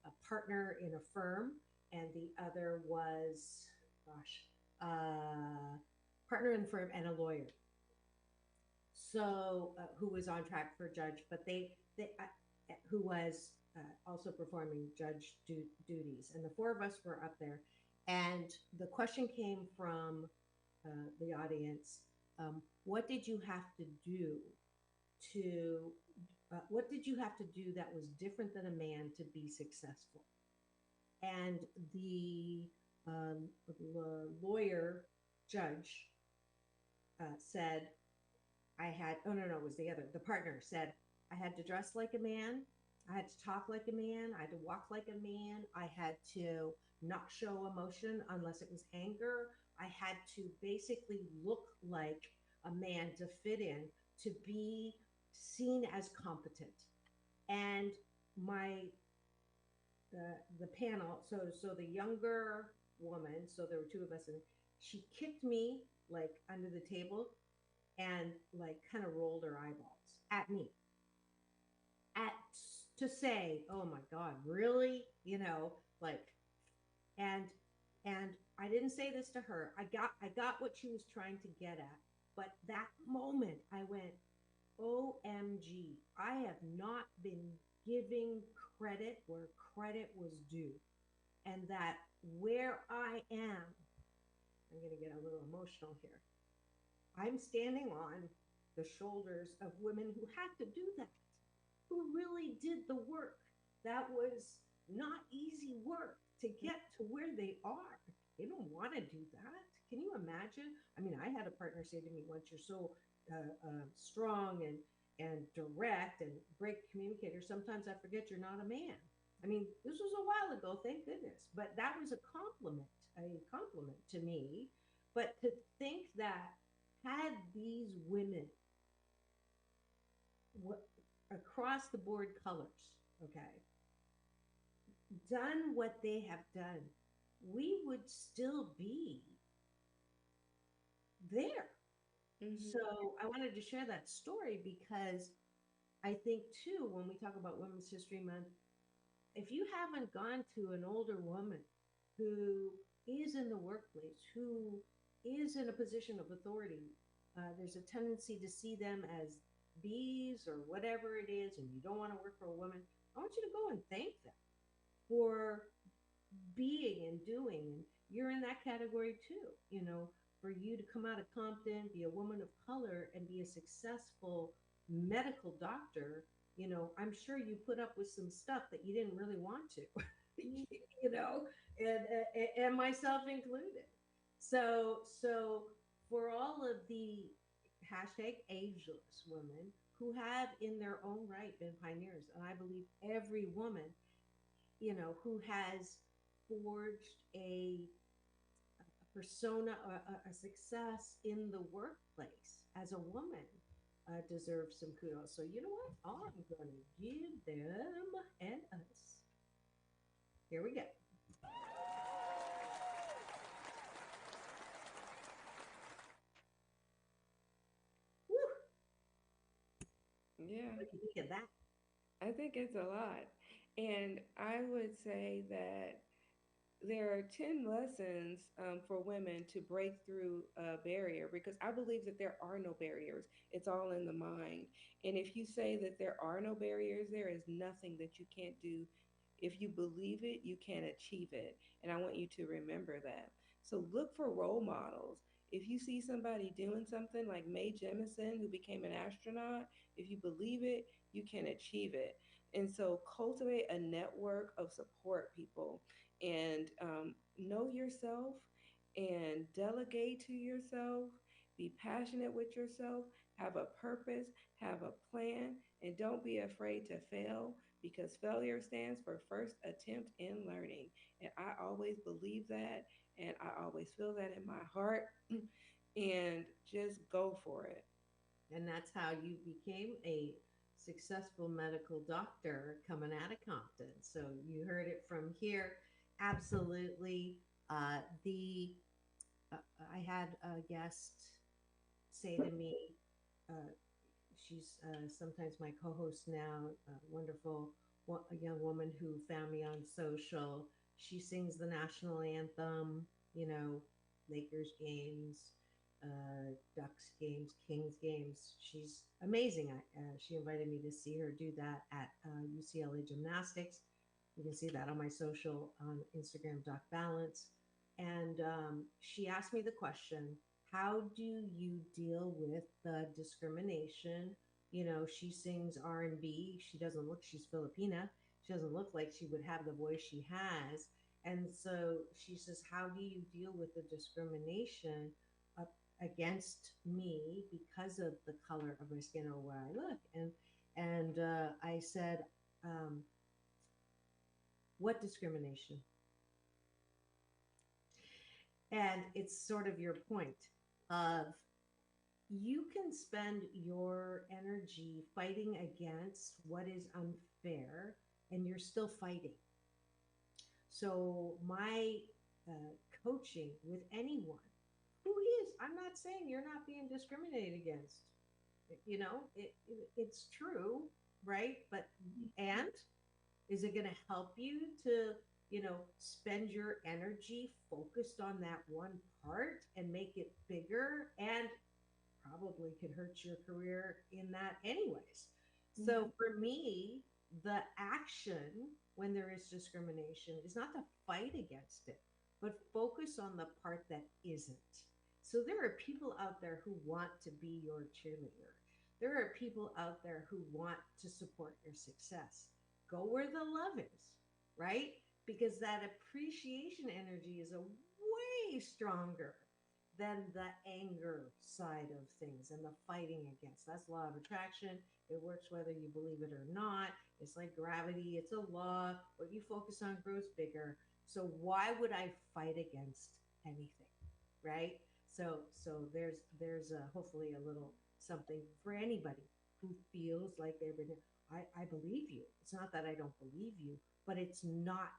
a partner in a firm, and the other was, gosh, partner in the firm and a lawyer, so who was on track for judge, but who was also performing judge duties, and the four of us were up there, and the question came from the audience: what did you have to do to what did you have to do that was different than a man to be successful? And the lawyer judge said, I had, oh no, no, it was the other. The partner said, I had to dress like a man. I had to talk like a man. I had to walk like a man. I had to not show emotion unless it was anger. I had to basically look like a man to fit in, to be seen as competent. And my the panel, so the younger woman, so there were two of us, and she kicked me like under the table and like kind of rolled her eyeballs at me, at to say, "Oh my God, really?" Like, and I didn't say this to her. I got what she was trying to get at, but that moment I went, "OMG, I have not been giving credit where credit was due." And that where I am, I'm going to get a little emotional here. I'm standing on the shoulders of women who had to do that, who really did the work. That was not easy work to get to where they are. They don't want to do that. Can you imagine? I mean, I had a partner say to me once, "You're so strong and direct and great communicator. Sometimes I forget you're not a man." I mean, this was a while ago, thank goodness, but that was a compliment to me. But to think that had these women w- across the board colors, okay, done what they have done, we would still be there. Mm-hmm. So I wanted to share that story because I think too, when we talk about Women's History Month, if you haven't gone to an older woman who is in the workplace, who is in a position of authority, there's a tendency to see them as bees or whatever it is, and you don't want to work for a woman. I want you to go and thank them for being and doing. And you're in that category too. For you to come out of Compton, be a woman of color, and be a successful medical doctor, I'm sure you put up with some stuff that you didn't really want to, you know, and myself included. So for all of the hashtag ageless women who have in their own right been pioneers, and I believe every woman, who has forged a persona, a success in the workplace as a woman, deserves some kudos. So you know what? I'm going to give them and us. Here we go. Woo! Yeah, What do you think of that? I think it's a lot. And I would say that there are 10 lessons for women to break through a barrier, because I believe that there are no barriers. It's all in the mind. And if you say that there are no barriers, there is nothing that you can't do. If you believe it, you can achieve it. And I want you to remember that. So look for role models. If you see somebody doing something like Mae Jemison, who became an astronaut, if you believe it, you can achieve it. And so cultivate a network of support people, and know yourself and delegate to yourself. Be passionate with yourself. Have a purpose, have a plan, and don't be afraid to fail, because failure stands for first attempt in learning. And I always believe that, and I always feel that in my heart. And just go for it. And that's how you became a successful medical doctor coming out of Compton. So you heard it from here. Absolutely. The I had a guest say to me, uh, she's sometimes my co-host now, a wonderful a young woman who found me on social. She sings the national anthem, you know, Lakers games, Ducks games, Kings games. She's amazing. She invited me to see her do that at UCLA Gymnastics. You can see that on my social on Instagram, Doc Balance. And she asked me the question, how do you deal with the discrimination? You know, she sings R&B. She doesn't look, she's Filipina. She doesn't look like she would have the voice she has. And so she says, how do you deal with the discrimination against me because of the color of my skin or where I look? And I said, um, what discrimination? And it's sort of your point of you can spend your energy fighting against what is unfair and you're still fighting. So my coaching with anyone who is, I'm not saying you're not being discriminated against. You know, it's true, right? But and is it going to help you to, you know, spend your energy focused on that one part and make it bigger, and probably could hurt your career in that anyways. Mhm. So for me, the action when there is discrimination is not to fight against it, but focus on the part that isn't. So there are people out there who want to be your cheerleader. There are people out there who want to support your success. Go where the love is, right? Because that appreciation energy is a way stronger than the anger side of things and the fighting against. That's law of attraction. It works whether you believe it or not. It's like gravity. It's a law. What you focus on grows bigger. So why would I fight against anything, right? So there's hopefully a little something for anybody who feels like they've been. I believe you. It's not that I don't believe you, but it's not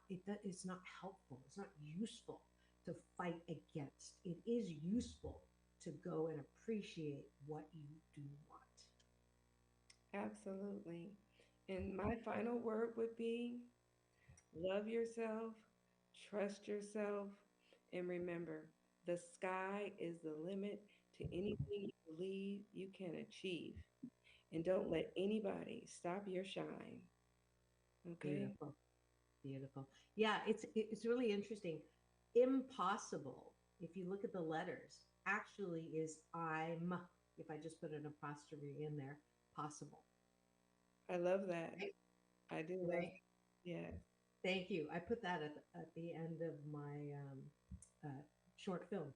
helpful. It's not useful to fight against. It is useful to go and appreciate what you do want. Absolutely. And my final word would be love yourself, trust yourself, and remember the sky is the limit to anything you believe you can achieve. And don't let anybody stop your shine. Okay? Beautiful, beautiful. Yeah, it's really interesting. Impossible, if you look at the letters, actually is I'm. If I just put an apostrophe in there, possible. I love that. Right. I do love Right. that. Yes. Thank you. I put that at the end of my short film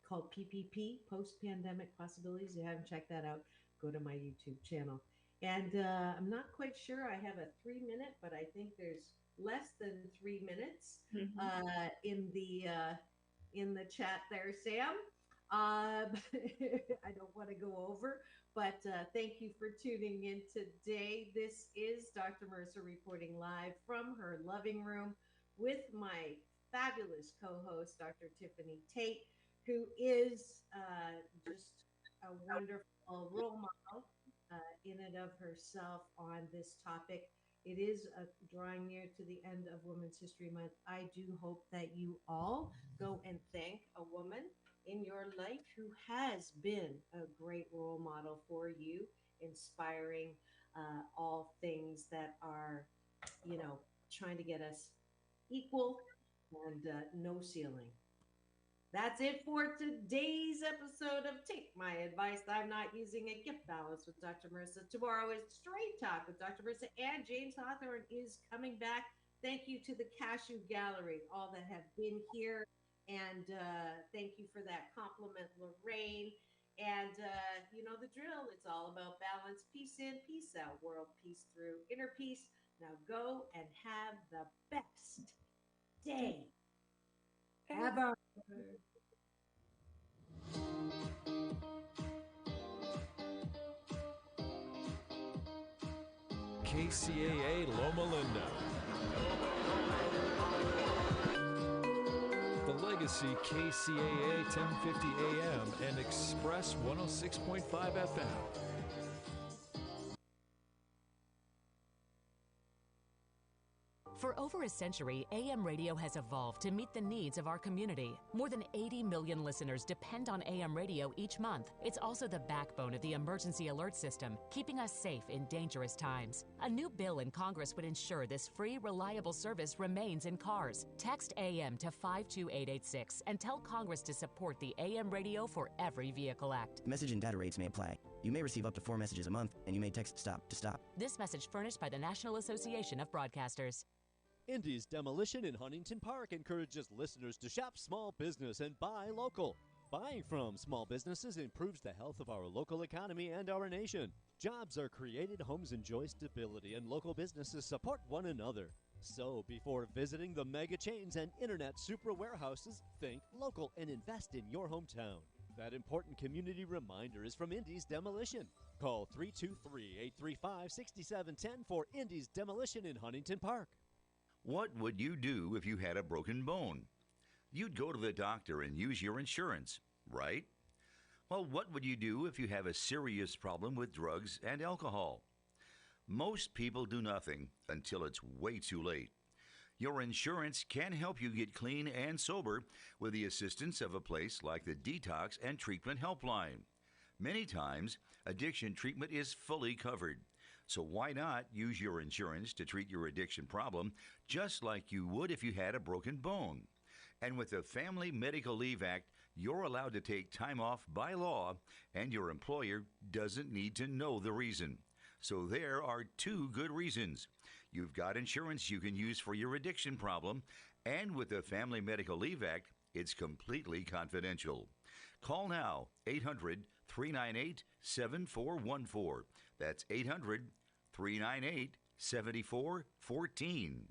called PPP, Post Pandemic Possibilities. If you haven't checked that out, go to my YouTube channel. And I'm not quite sure. I have a 3 minute, but I think there's less than 3 minutes Mhm. in the chat there, Sam. I don't want to go over, but thank you for tuning in today. This is Dr. Marissa reporting live from her loving room with my fabulous co host, Dr. Tiffany Tate, who is just a wonderful role model in and of herself on this topic. it is drawing near to the end of Women's History Month. I do hope that you all go and thank a woman in your life who has been a great role model for you, inspiring all things that are, trying to get us equal and no ceiling. That's it for today's episode of Take My Advice. I'm not using a gift balance with Dr. Marissa. Tomorrow is Straight Talk with Dr. Marissa, and James Hawthorne is coming back. Thank you to the Cashew Gallery, all that have been here. And thank you for that compliment, Lorraine. And you know the drill. It's all about balance, peace in, peace out, world peace through, inner peace. Now go and have the best day ever. KCAA Loma Linda. The Legacy KCAA 1050 AM and Express 106.5 FM. For over a century, AM radio has evolved to meet the needs of our community. More than 80 million listeners depend on AM radio each month. It's also the backbone of the emergency alert system, keeping us safe in dangerous times. A new bill in Congress would ensure this free, reliable service remains in cars. Text AM to 52886 and tell Congress to support the AM Radio for Every Vehicle Act. Message and data rates may apply. You may receive up to 4 messages a month, and you may text STOP to stop. This message furnished by the National Association of Broadcasters. Indy's Demolition in Huntington Park encourages listeners to shop small business and buy local. Buying from small businesses improves the health of our local economy and our nation. Jobs are created, homes enjoy stability, and local businesses support one another. So, before visiting the mega chains and internet super warehouses, think local and invest in your hometown. That important community reminder is from Indy's Demolition. Call 323-835-6710 for Indy's Demolition in Huntington Park. What would you do if you had a broken bone? You'd go to the doctor and use your insurance, right? Well, what would you do if you have a serious problem with drugs and alcohol? Most people do nothing until it's way too late. Your insurance can help you get clean and sober with the assistance of a place like the Detox and Treatment Helpline. Many times, addiction treatment is fully covered. So why not use your insurance to treat your addiction problem just like you would if you had a broken bone? And with the Family Medical Leave Act, you're allowed to take time off by law, and your employer doesn't need to know the reason. So there are 2 good reasons. You've got insurance you can use for your addiction problem, and with the Family Medical Leave Act, it's completely confidential. Call now, 800-398-7414. That's 800-398-7414.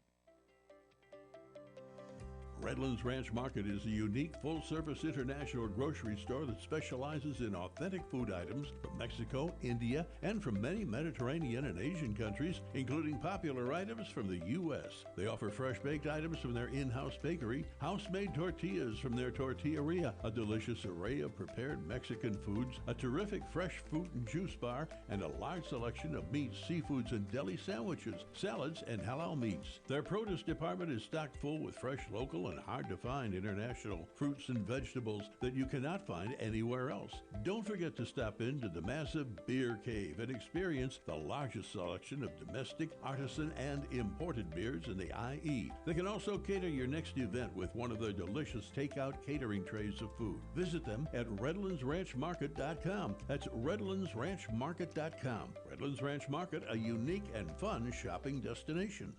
Redlands Ranch Market is a unique full-service international grocery store that specializes in authentic food items from Mexico, India, and from many Mediterranean and Asian countries, including popular items from the U.S. They offer fresh-baked items from their in-house bakery, house-made tortillas from their tortilleria, a delicious array of prepared Mexican foods, a terrific fresh fruit and juice bar, and a large selection of meats, seafoods, and deli sandwiches, salads, and halal meats. Their produce department is stocked full with fresh, local, and hard-to-find international fruits and vegetables that you cannot find anywhere else. Don't forget to stop into the massive Beer Cave and experience the largest selection of domestic, artisan, and imported beers in the IE. They can also cater your next event with one of their delicious takeout catering trays of food. Visit them at RedlandsRanchMarket.com. That's RedlandsRanchMarket.com. Redlands Ranch Market, a unique and fun shopping destination.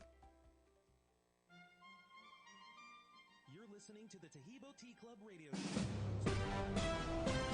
Listening to the Tahibo Tea Club radio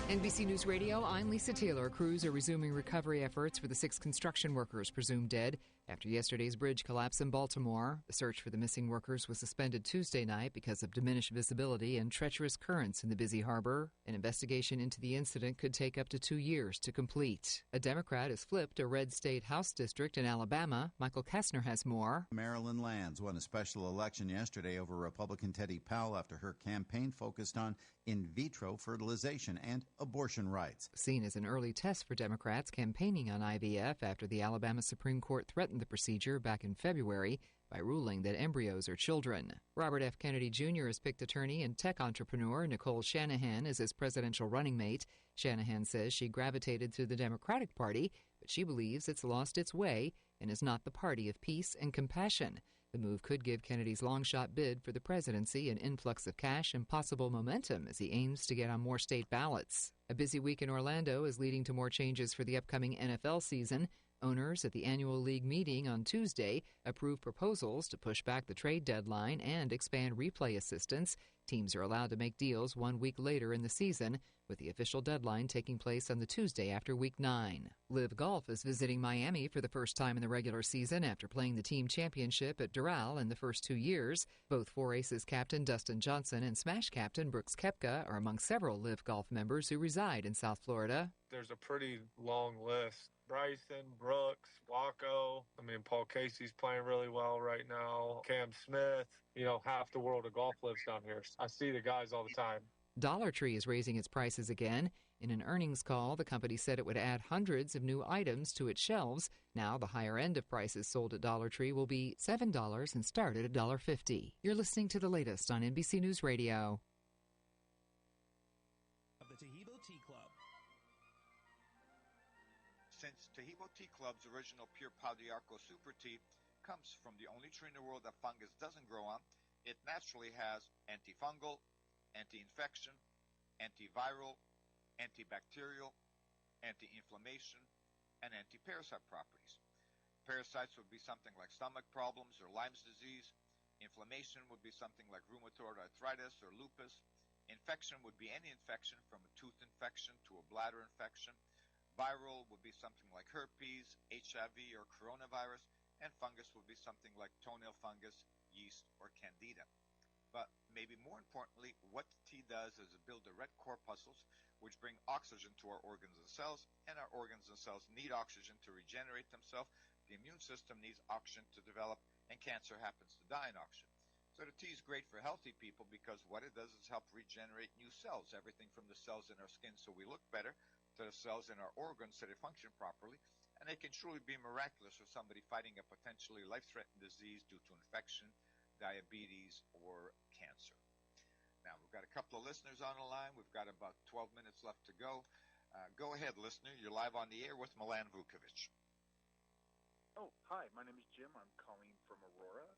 NBC News Radio, I'm Lisa Taylor. Crews are resuming recovery efforts for the 6 construction workers presumed dead after yesterday's bridge collapse in Baltimore. The search for the missing workers was suspended Tuesday night because of diminished visibility and treacherous currents in the busy harbor. An investigation into the incident could take up to 2 years to complete. A Democrat has flipped a red state House district in Alabama. Michael Kessner has more. Marilyn Lands won a special election yesterday over Republican Teddy Powell after her campaign focused on in vitro fertilization and abortion rights. Seen as an early test for Democrats campaigning on IVF after the Alabama Supreme Court threatened the procedure back in February by ruling that embryos are children. Robert F. Kennedy Jr. has picked attorney and tech entrepreneur Nicole Shanahan as his presidential running mate. Shanahan says she gravitated to the Democratic Party, but she believes it's lost its way and is not the party of peace and compassion. The move could give Kennedy's long-shot bid for the presidency an influx of cash and possible momentum as he aims to get on more state ballots. A busy week in Orlando is leading to more changes for the upcoming NFL season. Owners at the annual league meeting on Tuesday approved proposals to push back the trade deadline and expand replay assistance. Teams are allowed to make deals 1 week later in the season, with the official deadline taking place on the Tuesday after Week 9. Live Golf is visiting Miami for the first time in the regular season after playing the team championship at Doral in the first 2 years. Both Four Aces captain Dustin Johnson and Smash captain Brooks Koepka are among several Live Golf members who reside in South Florida. There's a pretty long list. Bryson, Brooks, Waco. Paul Casey's playing really well right now. Cam Smith. Half the world of golf lives down here. I see the guys all the time. Dollar Tree is raising its prices again. In an earnings call, the company said it would add hundreds of new items to its shelves. Now, the higher end of prices sold at Dollar Tree will be $7 and start at $1.50. You're listening to the latest on NBC News Radio. Of the Tahibo Tea Club. Since Tahibo Tea Club's original pure Pau d'Arco Super Tea comes from the only tree in the world that fungus doesn't grow on, it naturally has antifungal, anti-infection, antiviral, antibacterial, anti-inflammation, and anti-parasite properties. Parasites would be something like stomach problems or Lyme's disease. Inflammation would be something like rheumatoid arthritis or lupus. Infection would be any infection from a tooth infection to a bladder infection. Viral would be something like herpes, HIV, or coronavirus, and fungus would be something like toenail fungus, yeast, or candida. But maybe more importantly, what the tea does is build the red corpuscles, which bring oxygen to our organs and cells, and our organs and cells need oxygen to regenerate themselves. The immune system needs oxygen to develop, and cancer happens to die in oxygen. So the tea is great for healthy people because what it does is help regenerate new cells, everything from the cells in our skin so we look better, to the cells in our organs so they function properly, and they can truly be miraculous for somebody fighting a potentially life-threatening disease due to infection, diabetes, or cancer. Now, we've got a couple of listeners on the line. We've got about 12 minutes left to go. Go ahead, listener. You're live on the air with Milan Vukovic. Oh, hi. My name is Jim. I'm calling from Aurora.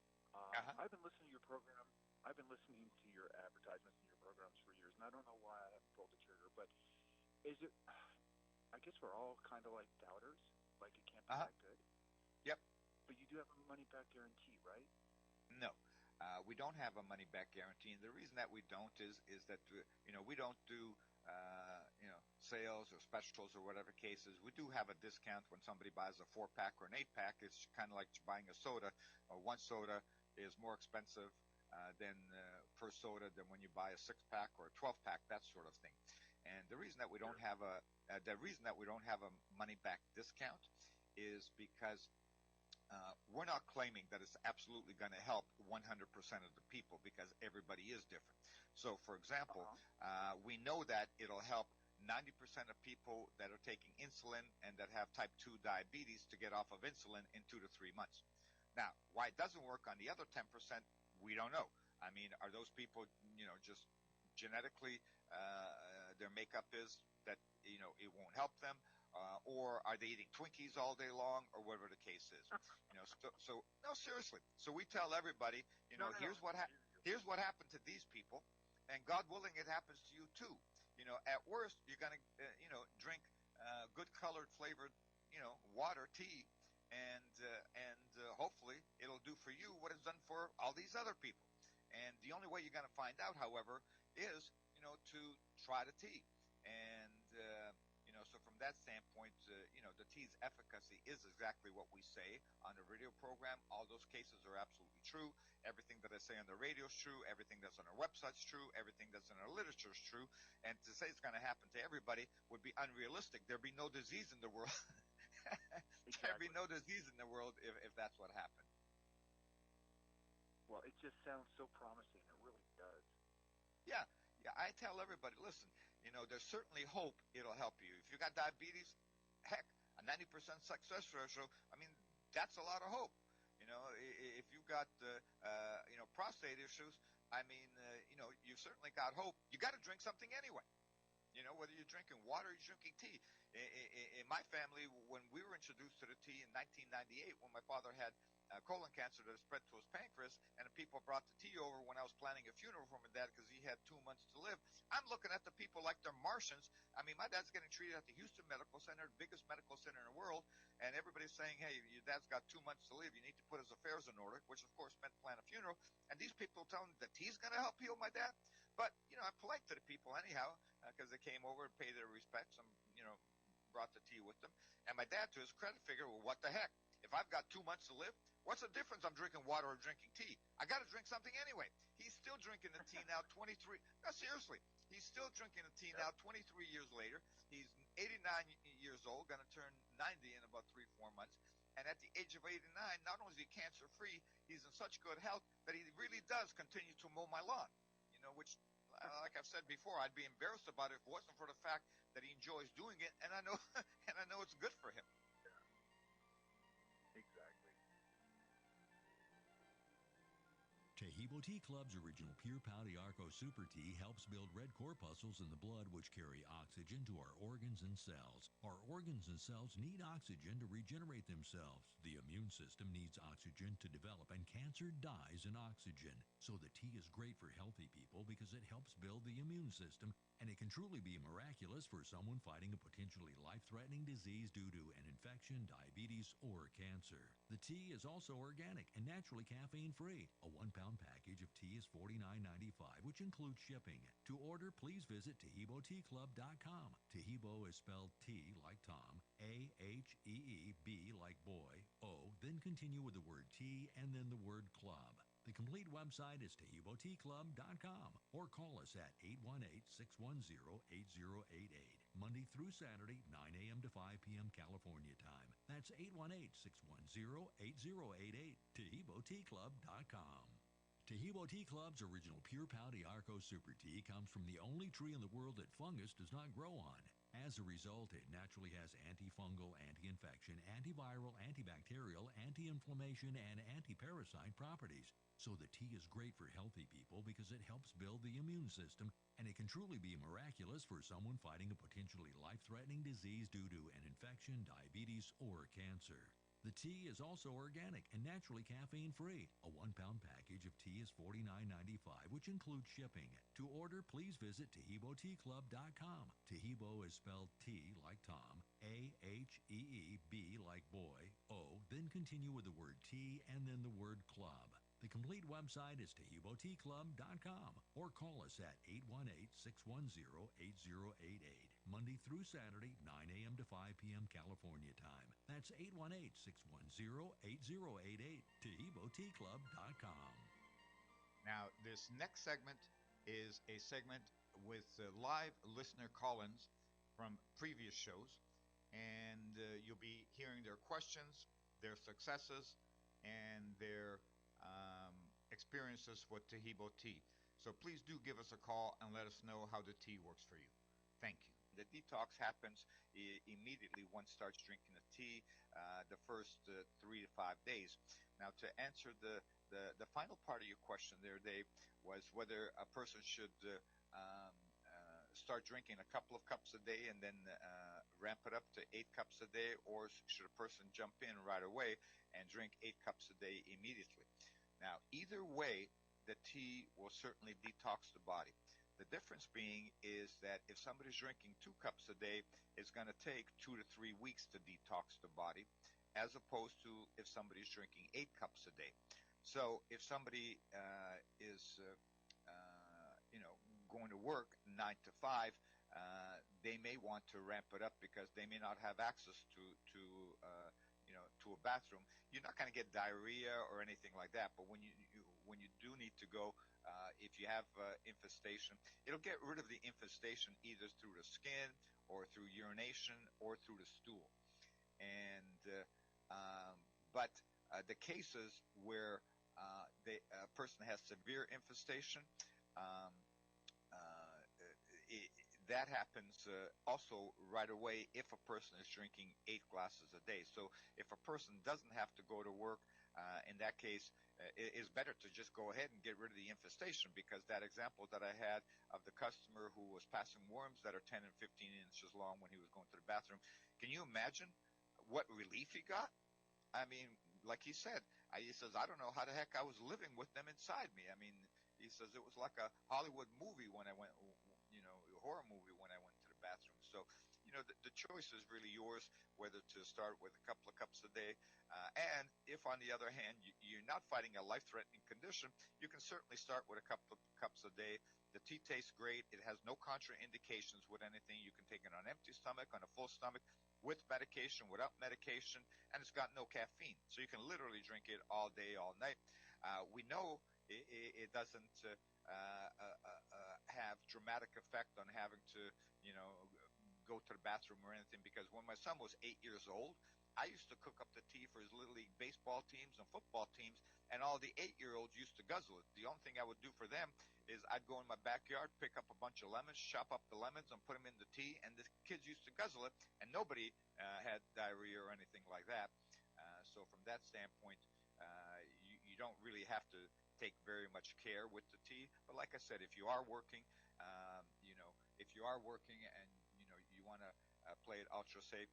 I've been listening to your program. I've been listening to your advertisements and your programs for years, and I don't know why I haven't pulled the trigger, but is it, I guess we're all kind of like doubters, like it can't be that good. Yep. But you do have a money-back guarantee, right? No. We don't have a money-back guarantee, and the reason that we don't is that, we don't do, sales or specials or whatever cases. We do have a discount when somebody buys a 4-pack or an 8-pack. It's kind of like buying a soda. One soda is more expensive than per soda than when you buy a 6-pack or a 12-pack, that sort of thing. And the reason that we don't have a money back discount is because we're not claiming that it's absolutely going to help 100% of the people because everybody is different. So, for example, we know that it'll help 90% of people that are taking insulin and that have type 2 diabetes to get off of insulin in 2 to 3 months. Now, why it doesn't work on the other 10%, we don't know. I mean, are those people, just genetically, their makeup is that, it won't help them, or are they eating Twinkies all day long, or whatever the case is? So no, seriously. So we tell everybody, here's what happened to these people, and God willing, it happens to you too. At worst, you're gonna, drink good colored flavored, water, tea, and hopefully it'll do for you what it's done for all these other people. And the only way you're going to find out, however, is, to try the tea. And, so from that standpoint, the tea's efficacy is exactly what we say on the radio program. All those cases are absolutely true. Everything that I say on the radio is true. Everything that's on our website is true. Everything that's in our literature is true. And to say it's going to happen to everybody would be unrealistic. There'd be no disease in the world. There'd be no disease in the world if that's what happened. Well, it just sounds so promising. It really does. Yeah. I tell everybody, listen, there's certainly hope it'll help you. If you got diabetes, heck, a 90% success ratio, I mean, that's a lot of hope. If you've got, prostate issues, I mean, you've certainly got hope. You got to drink something anyway. Whether you're drinking water or you're drinking tea. In my family, when we were introduced to the tea in 1998, when my father had colon cancer that spread to his pancreas, and the people brought the tea over when I was planning a funeral for my dad because he had 2 months to live, I'm looking at the people like they're Martians. I mean, my dad's getting treated at the Houston Medical Center, the biggest medical center in the world, and everybody's saying, hey, your dad's got 2 months to live. You need to put his affairs in order, which, of course, meant plan a funeral. And these people tell him that tea's going to help heal my dad. But, I'm polite to the people anyhow, because they came over and paid their respects and, brought the tea with them. And my dad, to his credit, figured, well, what the heck? If I've got 2 months to live, what's the difference? I'm drinking water or drinking tea. I got to drink something anyway. He's still drinking the tea now, 23. No, seriously. He's still drinking the tea now, 23 years later. He's 89 years old, going to turn 90 in about 3-4 months. And at the age of 89, not only is he cancer-free, he's in such good health that he really does continue to mow my lawn, which, like I've said before, I'd be embarrassed about it if it wasn't for the fact that he enjoys doing it, and I know it's good for him. Exactly. Tehibo Tea Club's original Pure Pau de Arco Super Tea helps build red corpuscles in the blood which carry oxygen to our organs and cells. Our organs and cells need oxygen to regenerate themselves. The immune system needs oxygen to develop, and cancer dies in oxygen. So the tea is great for healthy people because it helps build the immune system, and it can truly be miraculous for someone fighting a potentially life-threatening disease due to an infection, diabetes, or cancer. The tea is also organic and naturally caffeine-free. A 1-pound package of tea is $49.95, which includes shipping. To order, please visit TehiboTeaClub.com. Tehibo is spelled T like Tom, A-H-E-E-B like boy, O, then continue with the word tea and then the word club. The complete website is TehiboTeaClub.com, or call us at 818-610-8088, Monday through Saturday, 9 a.m. to 5 p.m. California time. That's 818-610-8088, TehiboTeaClub.com. Tehibo Tea Club's original Pure Pau de Arco Super Tea comes from the only tree in the world that fungus does not grow on. As a result, it naturally has antifungal, anti-infection, antiviral, antibacterial, anti-inflammation, and anti-parasite properties. So the tea is great for healthy people because it helps build the immune system, and it can truly be miraculous for someone fighting a potentially life-threatening disease due to an infection, diabetes, or cancer. The tea is also organic and naturally caffeine-free. A 1-pound package of tea is $49.95, which includes shipping. To order, please visit TehiboTeaClub.com. Tehibo is spelled T like Tom, A-H-E-E-B like boy, O, then continue with the word tea and then the word club. The complete website is TehiboTeaClub.com, or call us at 818-610-8088, Monday through Saturday, 9 a.m. to 5 p.m. California time. That's 818-610-8088, TehiboTeaClub.com. Now, this next segment is a segment with live listener call-ins from previous shows, and you'll be hearing their questions, their successes, and their experiences with Tehibo tea. So please do give us a call and let us know how the tea works for you. Thank you. The detox happens immediately one starts drinking the tea, the first 3 to 5 days. Now, to answer the final part of your question there, Dave, was whether a person should start drinking a couple of cups a day and then ramp it up to 8 cups a day, or should a person jump in right away and drink 8 cups a day immediately? Now, either way, the tea will certainly detox the body. The difference being is that if somebody's drinking 2 cups a day, it's going to take 2 to 3 weeks to detox the body, as opposed to if somebody's drinking 8 cups a day. So if somebody is going to work 9 to 5, they may want to ramp it up because they may not have access to a bathroom. You're not going to get diarrhea or anything like that, but when you do need to go, if you have infestation, it'll get rid of the infestation either through the skin or through urination or through the stool. And but the cases where a person has severe infestation, that happens also right away if a person is drinking 8 glasses a day. So if a person doesn't have to go to work, in that case, it is better to just go ahead and get rid of the infestation, because that example that I had of the customer who was passing worms that are 10 and 15 inches long when he was going to the bathroom, can you imagine what relief he got? I mean, like he said, he says, I don't know how the heck I was living with them inside me. I mean, he says it was like a Hollywood movie when I went, a horror movie when I went to the bathroom. So, the choice is really yours, whether to start with a couple of cups a day. And if, on the other hand, you're not fighting a life-threatening condition, you can certainly start with a couple of cups a day. The tea tastes great. It has no contraindications with anything. You can take it on an empty stomach, on a full stomach, with medication, without medication, and it's got no caffeine. So you can literally drink it all day, all night. We know it doesn't have dramatic effect on having to, go to the bathroom or anything, because when my son was 8 years old, I used to cook up the tea for his Little League baseball teams and football teams, and all the 8-year-olds used to guzzle it. The only thing I would do for them is I'd go in my backyard, pick up a bunch of lemons, chop up the lemons, and put them in the tea, and the kids used to guzzle it, and nobody had diarrhea or anything like that. So from that standpoint, you don't really have to take very much care with the tea. But like I said, if you are working, if you are working and you want to play it ultra safe,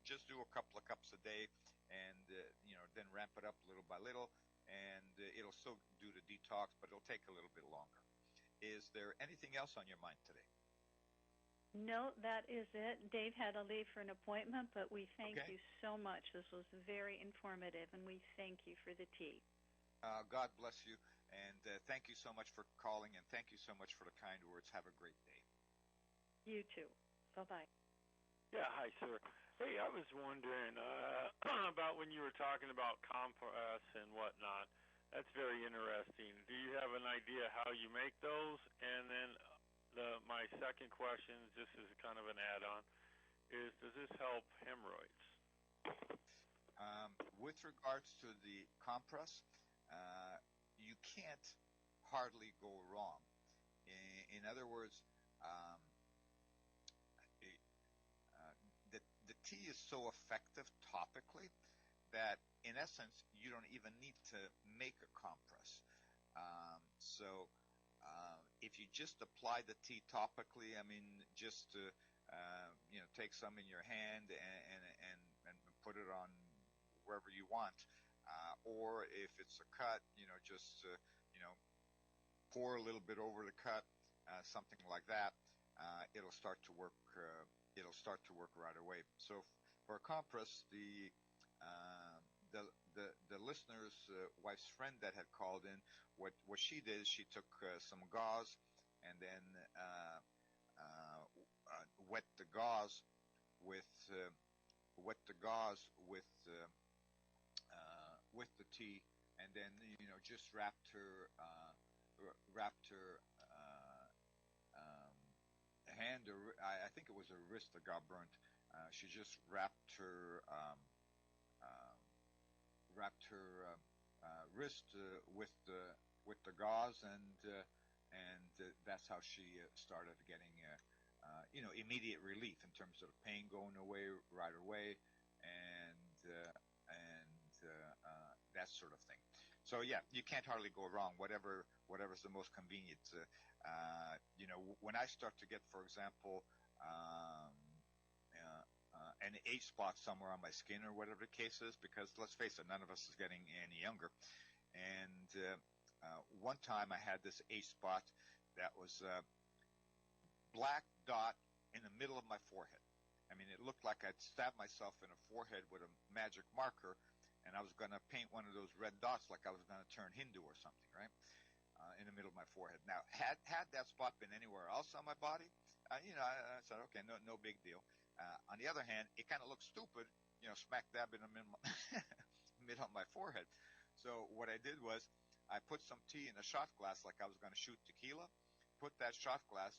just do a couple of cups a day, and then ramp it up little by little, and it'll still do the detox, but it'll take a little bit longer. Is there anything else on your mind today? No, that is it. Dave had to leave for an appointment, but we thank Okay. you so much. This was very informative, and we thank you for the tea. God bless you, and thank you so much for calling, and thank you so much for the kind words. Have a great day. You too. Bye-bye. Yeah, hi, sir. Hey, I was wondering about when you were talking about compress and whatnot. That's very interesting. Do you have an idea how you make those? And then my second question, just as kind of an add-on, is does this help hemorrhoids? With regards to the compress, you can't hardly go wrong. In other words, the tea is so effective topically that, in essence, you don't even need to make a compress. If you just apply the tea topically, I mean, just take some in your hand and put it on wherever you want, or if it's a cut, just pour a little bit over the cut, something like that. It'll start to work. It'll start to work right away. So for a compress, the listener's wife's friend that had called in, what she did is she took some gauze and then wet the gauze with the tea, and then just wrapped her hand, or I think it was her wrist that got burnt. She just wrapped her wrist with the gauze, and that's how she started getting immediate relief in terms of pain going away right away, and that sort of thing. So yeah, you can't hardly go wrong. Whatever's the most convenient. When I start to get, for example, an age spot somewhere on my skin or whatever the case is, because let's face it, none of us is getting any younger. And one time I had this age spot that was a black dot in the middle of my forehead. I mean, it looked like I'd stabbed myself in the forehead with a magic marker, and I was going to paint one of those red dots like I was going to turn Hindu or something, right? In the middle of my forehead. Now, had that spot been anywhere else on my body, I said, okay, no big deal. On the other hand, it kind of looked stupid, smack dab in the middle of my forehead. So what I did was I put some tea in a shot glass like I was going to shoot tequila, put that shot glass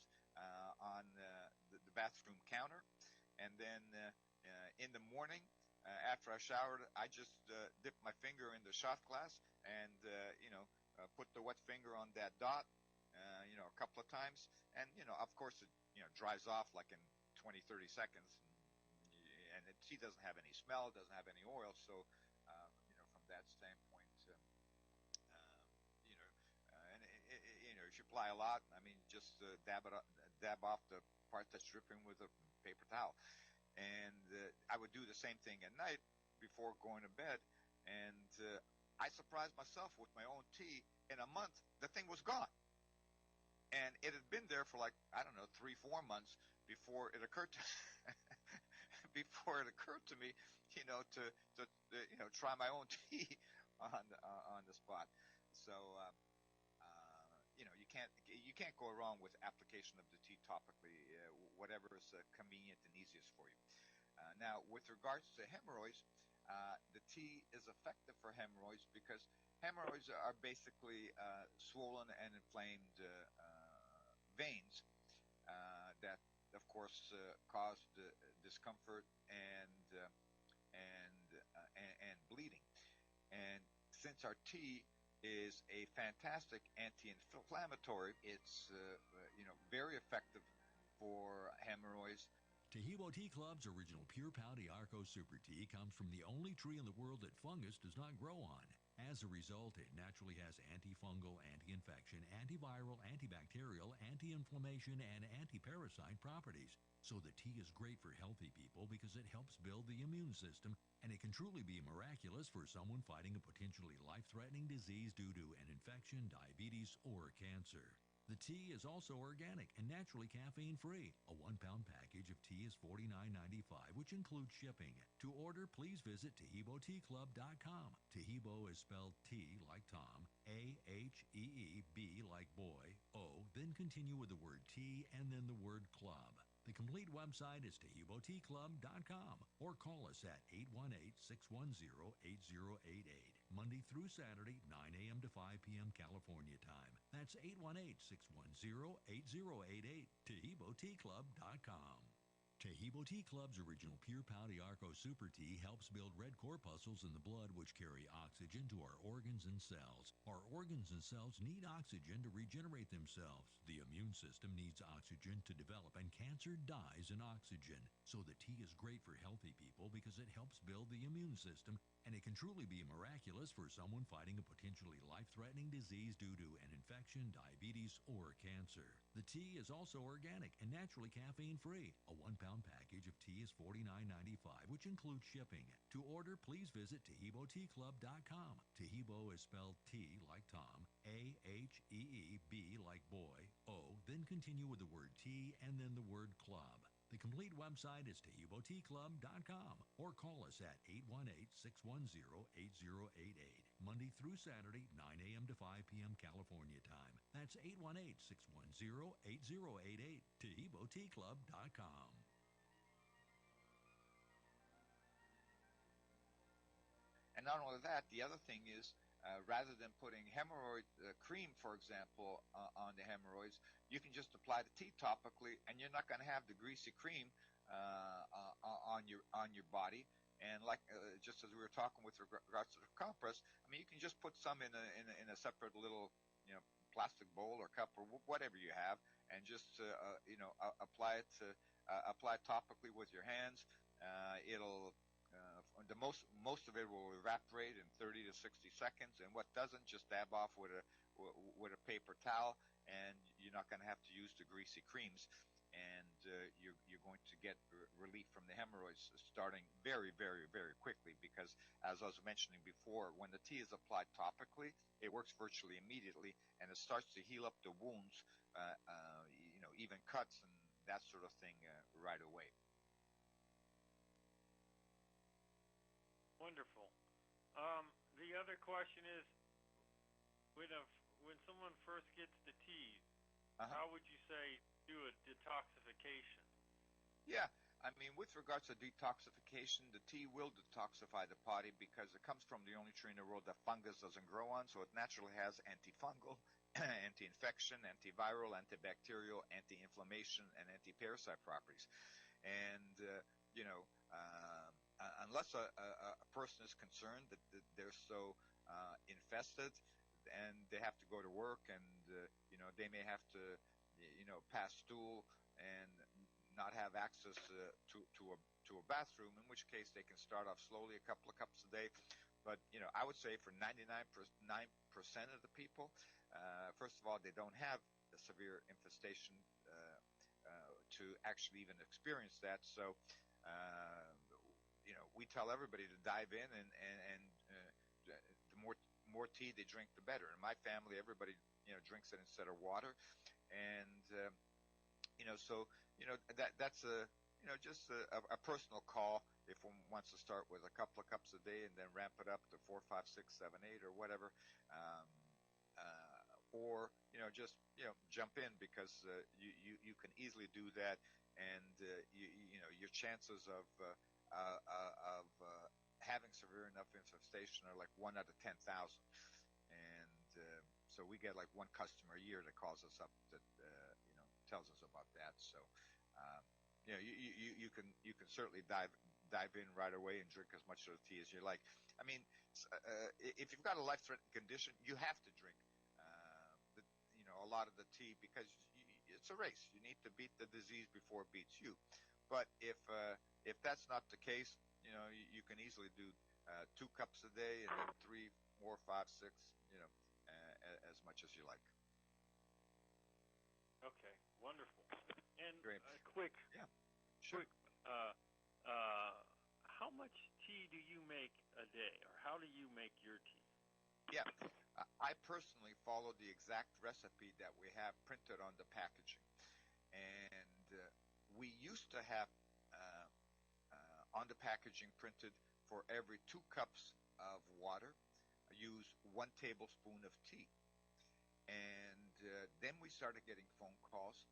on the bathroom counter, and then in the morning, after I showered, I just dipped my finger in the shot glass and, put the wet finger on that dot, a couple of times. times, and of course, it dries off like in 20, 30 seconds, and the tea doesn't have any smell, doesn't have any oil. So, from that standpoint, and if you apply a lot, I mean, just dab off the part that's dripping with a paper towel. And I would do the same thing at night before going to bed. And I surprised myself with my own tea. In a month, the thing was gone. And it had been there for 3-4 months before it occurred to me, to try my own tea on the spot. So you can't go wrong with application of the tea topically, whatever is convenient and easiest for you. Now, with regards to hemorrhoids, the tea is effective for hemorrhoids because hemorrhoids are basically swollen and inflamed veins that, of course, cause discomfort and bleeding. And since our tea is a fantastic anti-inflammatory, it's very effective for hemorrhoids. Tahibo Tea Club's original Pure Pouty Arco Super Tea comes from the only tree in the world that fungus does not grow on. As a result, it naturally has antifungal, anti-infection, antiviral, antibacterial, anti-inflammation, and anti-parasite properties. So the tea is great for healthy people because it helps build the immune system, and it can truly be miraculous for someone fighting a potentially life-threatening disease due to an infection, diabetes, or cancer. The tea is also organic and naturally caffeine-free. A 1-pound package of tea is $49.95, which includes shipping. To order, please visit TahiboTeaClub.com. Tahibo is spelled T like Tom, A-H-E-E-B like boy, O, then continue with the word tea and then the word club. The complete website is TahiboTeaClub.com or call us at 818-610-8088. Monday through Saturday, 9 a.m. to 5 p.m. California time. That's 818-610-8088, TahiboTeaClub.com. Tahibo Tea Club's original Pure Pouty Arco Super Tea helps build red corpuscles in the blood which carry oxygen to our organs and cells. Our organs and cells need oxygen to regenerate themselves. The immune system needs oxygen to develop, and cancer dies in oxygen. So the tea is great for healthy people because it helps build the immune system, and it can truly be miraculous for someone fighting a potentially life-threatening disease due to an infection, diabetes, or cancer. The tea is also organic and naturally caffeine-free. A 1-pound package of tea is $49.95, which includes shipping. To order, please visit TahiboTeaClub.com. Tahibo is spelled T like Tom, A-H-E-E-B like boy, O, then continue with the word tea and then the word club. The complete website is TahiboTeaClub.com or call us at 818-610-8088. Monday through Saturday, 9 a.m. to 5 p.m. California time. That's 818-610-8088. TahiboTeaClub.com. And not only that, the other thing is, rather than putting hemorrhoid cream, for example, on the hemorrhoids, you can just apply the tea topically, and you're not going to have the greasy cream on your body. And just as we were talking with regards to the compress, I mean, you can just put some in a separate little plastic bowl or cup or whatever you have, and just apply it topically with your hands. It'll most of it will evaporate in 30 to 60 seconds, and what doesn't, just dab off with a paper towel, and you're not going to have to use the greasy creams, and you're going to get relief from the hemorrhoids starting very, very, very quickly, because as I was mentioning before, when the tea is applied topically, it works virtually immediately, and it starts to heal up the wounds, even cuts and that sort of thing right away. Wonderful. The other question is, when someone first gets the tea, how would you say do a detoxification? Yeah, I mean, with regards to detoxification, the tea will detoxify the body because it comes from the only tree in the world that fungus doesn't grow on, so it naturally has antifungal, anti-infection, antiviral, antibacterial, anti-inflammation, and anti-parasite properties. And, unless a person is concerned that they're so infested and they have to go to work, and they may have to pass stool and not have access to a bathroom, in which case they can start off slowly, a couple of cups a day. But I would say for 99% of the people, first of all, they don't have a severe infestation to actually even experience that. So, we tell everybody to dive in, and the more tea they drink, the better. In my family, everybody drinks it instead of water, and so that's just a personal call. If one wants to start with a couple of cups a day and then ramp it up to 4, 5, 6, 7, 8, or whatever, or just jump in, because you can easily do that, and your chances of having severe enough infestation are like 1 out of 10,000, and so we get like one customer a year that calls us up that tells us about that. So you can certainly dive in right away and drink as much of the tea as you like. I mean, if you've got a life-threatening condition, you have to drink a lot of the tea, because it's a race. You need to beat the disease before it beats you. But if that's not the case, you can easily do 2 cups a day, and then 3, 4, 5, 6, as much as you like. Okay, wonderful. And Great. Quick, sure. How much tea do you make a day, or how do you make your tea? Yeah, I personally follow the exact recipe that we have printed on the packaging, and we used to have on the packaging printed, for every 2 cups of water, use 1 tablespoon of tea. And then we started getting phone calls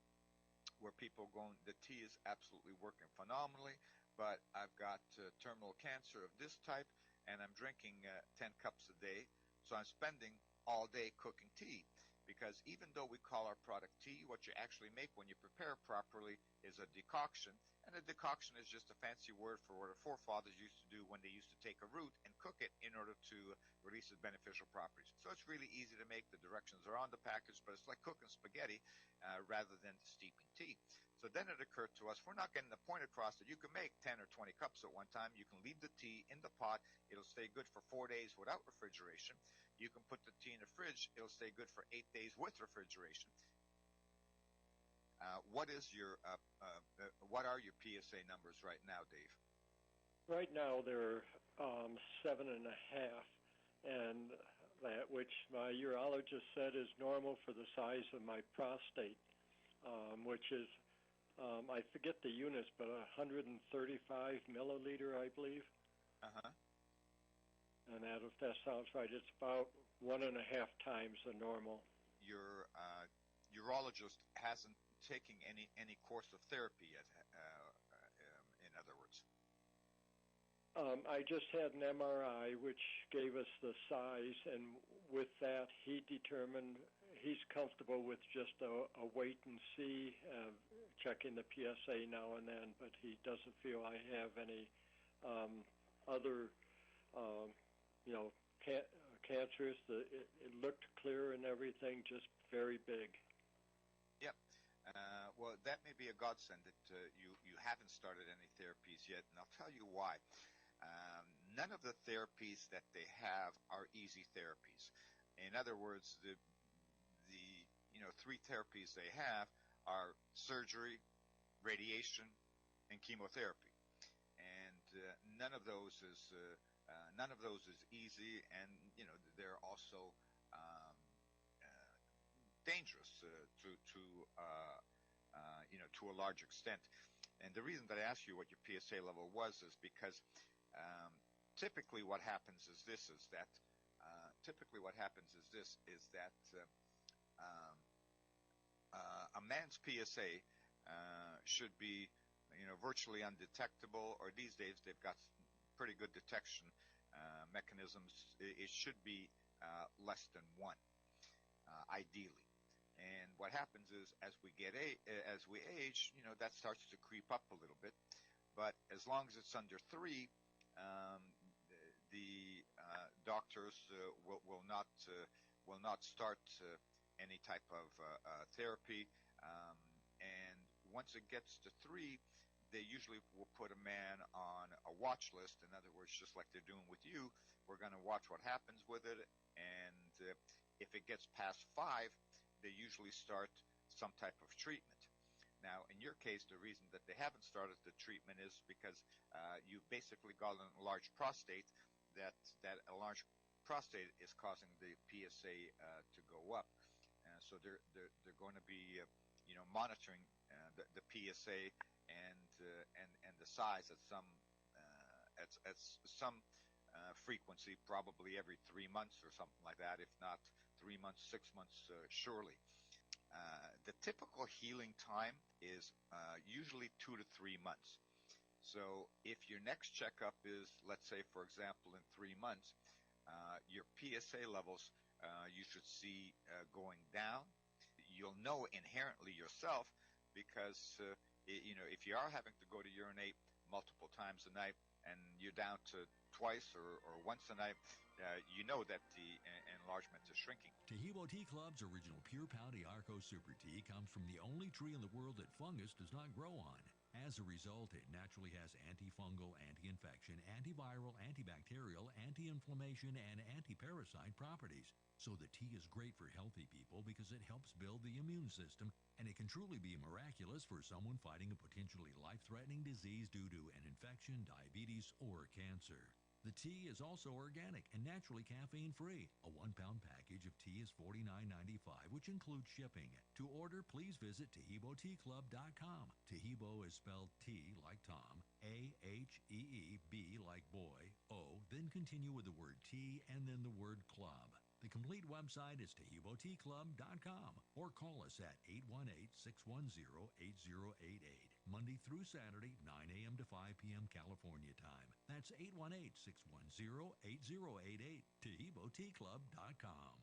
where people going, the tea is absolutely working phenomenally, but I've got terminal cancer of this type, and I'm drinking 10 cups a day, so I'm spending all day cooking tea. Because even though we call our product tea, what you actually make when you prepare properly is a decoction. And a decoction is just a fancy word for what our forefathers used to do when they used to take a root and cook it in order to release its beneficial properties. So it's really easy to make. The directions are on the package, but it's like cooking spaghetti rather than steeping tea. So then it occurred to us, we're not getting the point across that you can make 10 or 20 cups at one time. You can leave the tea in the pot. It'll stay good for 4 days without refrigeration. You can put the tea in the fridge. It'll stay good for 8 days with refrigeration. What are your PSA numbers right now, Dave? Right now they're 7.5, and that which my urologist said is normal for the size of my prostate, which is I forget the units, but 135 milliliter, I believe. And if that sounds right, it's about 1.5 times the normal. Your urologist hasn't taken any course of therapy yet, in other words. I just had an MRI, which gave us the size, and with that, he determined he's comfortable with just a wait and see, checking the PSA now and then, but he doesn't feel I have any other, cancers. It looked clear and everything, just very big. Yep. Well, that may be a godsend that you haven't started any therapies yet, and I'll tell you why. None of the therapies that they have are easy therapies. In other words, the 3 therapies they have are surgery, radiation, and chemotherapy, and none of those is easy, and they're also dangerous to a large extent. And the reason that I asked you what your PSA level was is because typically what happens is that a man's PSA should be virtually undetectable, or these days they've got pretty good detection mechanisms. It should be less than 1, ideally. And what happens is, as we age, that starts to creep up a little bit. But as long as it's under 3, the doctors will not start any type of therapy once it gets to 3, they usually will put a man on a watch list. In other words, just like they're doing with you, we're going to watch what happens with it. And if it gets past 5, they usually start some type of treatment. Now, in your case, the reason that they haven't started the treatment is because you've basically got an enlarged prostate. That enlarged prostate is causing the PSA to go up. So they're going to be monitoring the PSA and the size at some frequency, probably every 3 months or something like that. If not 3 months, 6 months, surely. The typical healing time is usually 2 to 3 months. So if your next checkup is, let's say, for example, in 3 months, your PSA levels you should see going down. You'll know inherently yourself because if you are having to go to urinate multiple times a night and you're down to twice or once a night, you know that the enlargement is shrinking. Tahibo Tea Club's original Pure Pouty Arco Super Tea comes from the only tree in the world that fungus does not grow on. As a result, it naturally has antifungal, anti-infection, antiviral, antibacterial, anti-inflammation, and anti-parasite properties. So the tea is great for healthy people because it helps build the immune system, and it can truly be miraculous for someone fighting a potentially life-threatening disease due to an infection, diabetes, or cancer. The tea is also organic and naturally caffeine-free. A 1-pound package of tea is $49.95, which includes shipping. To order, please visit TahiboTeaClub.com. Tahibo is spelled T like Tom, A-H-E-E-B like boy, O, then continue with the word tea and then the word club. The complete website is TahiboTeaClub.com or call us at 818-610-8088. Monday through Saturday, 9 a.m. to 5 p.m. California time. That's 818-610-8088. TahiboTeaClub.com.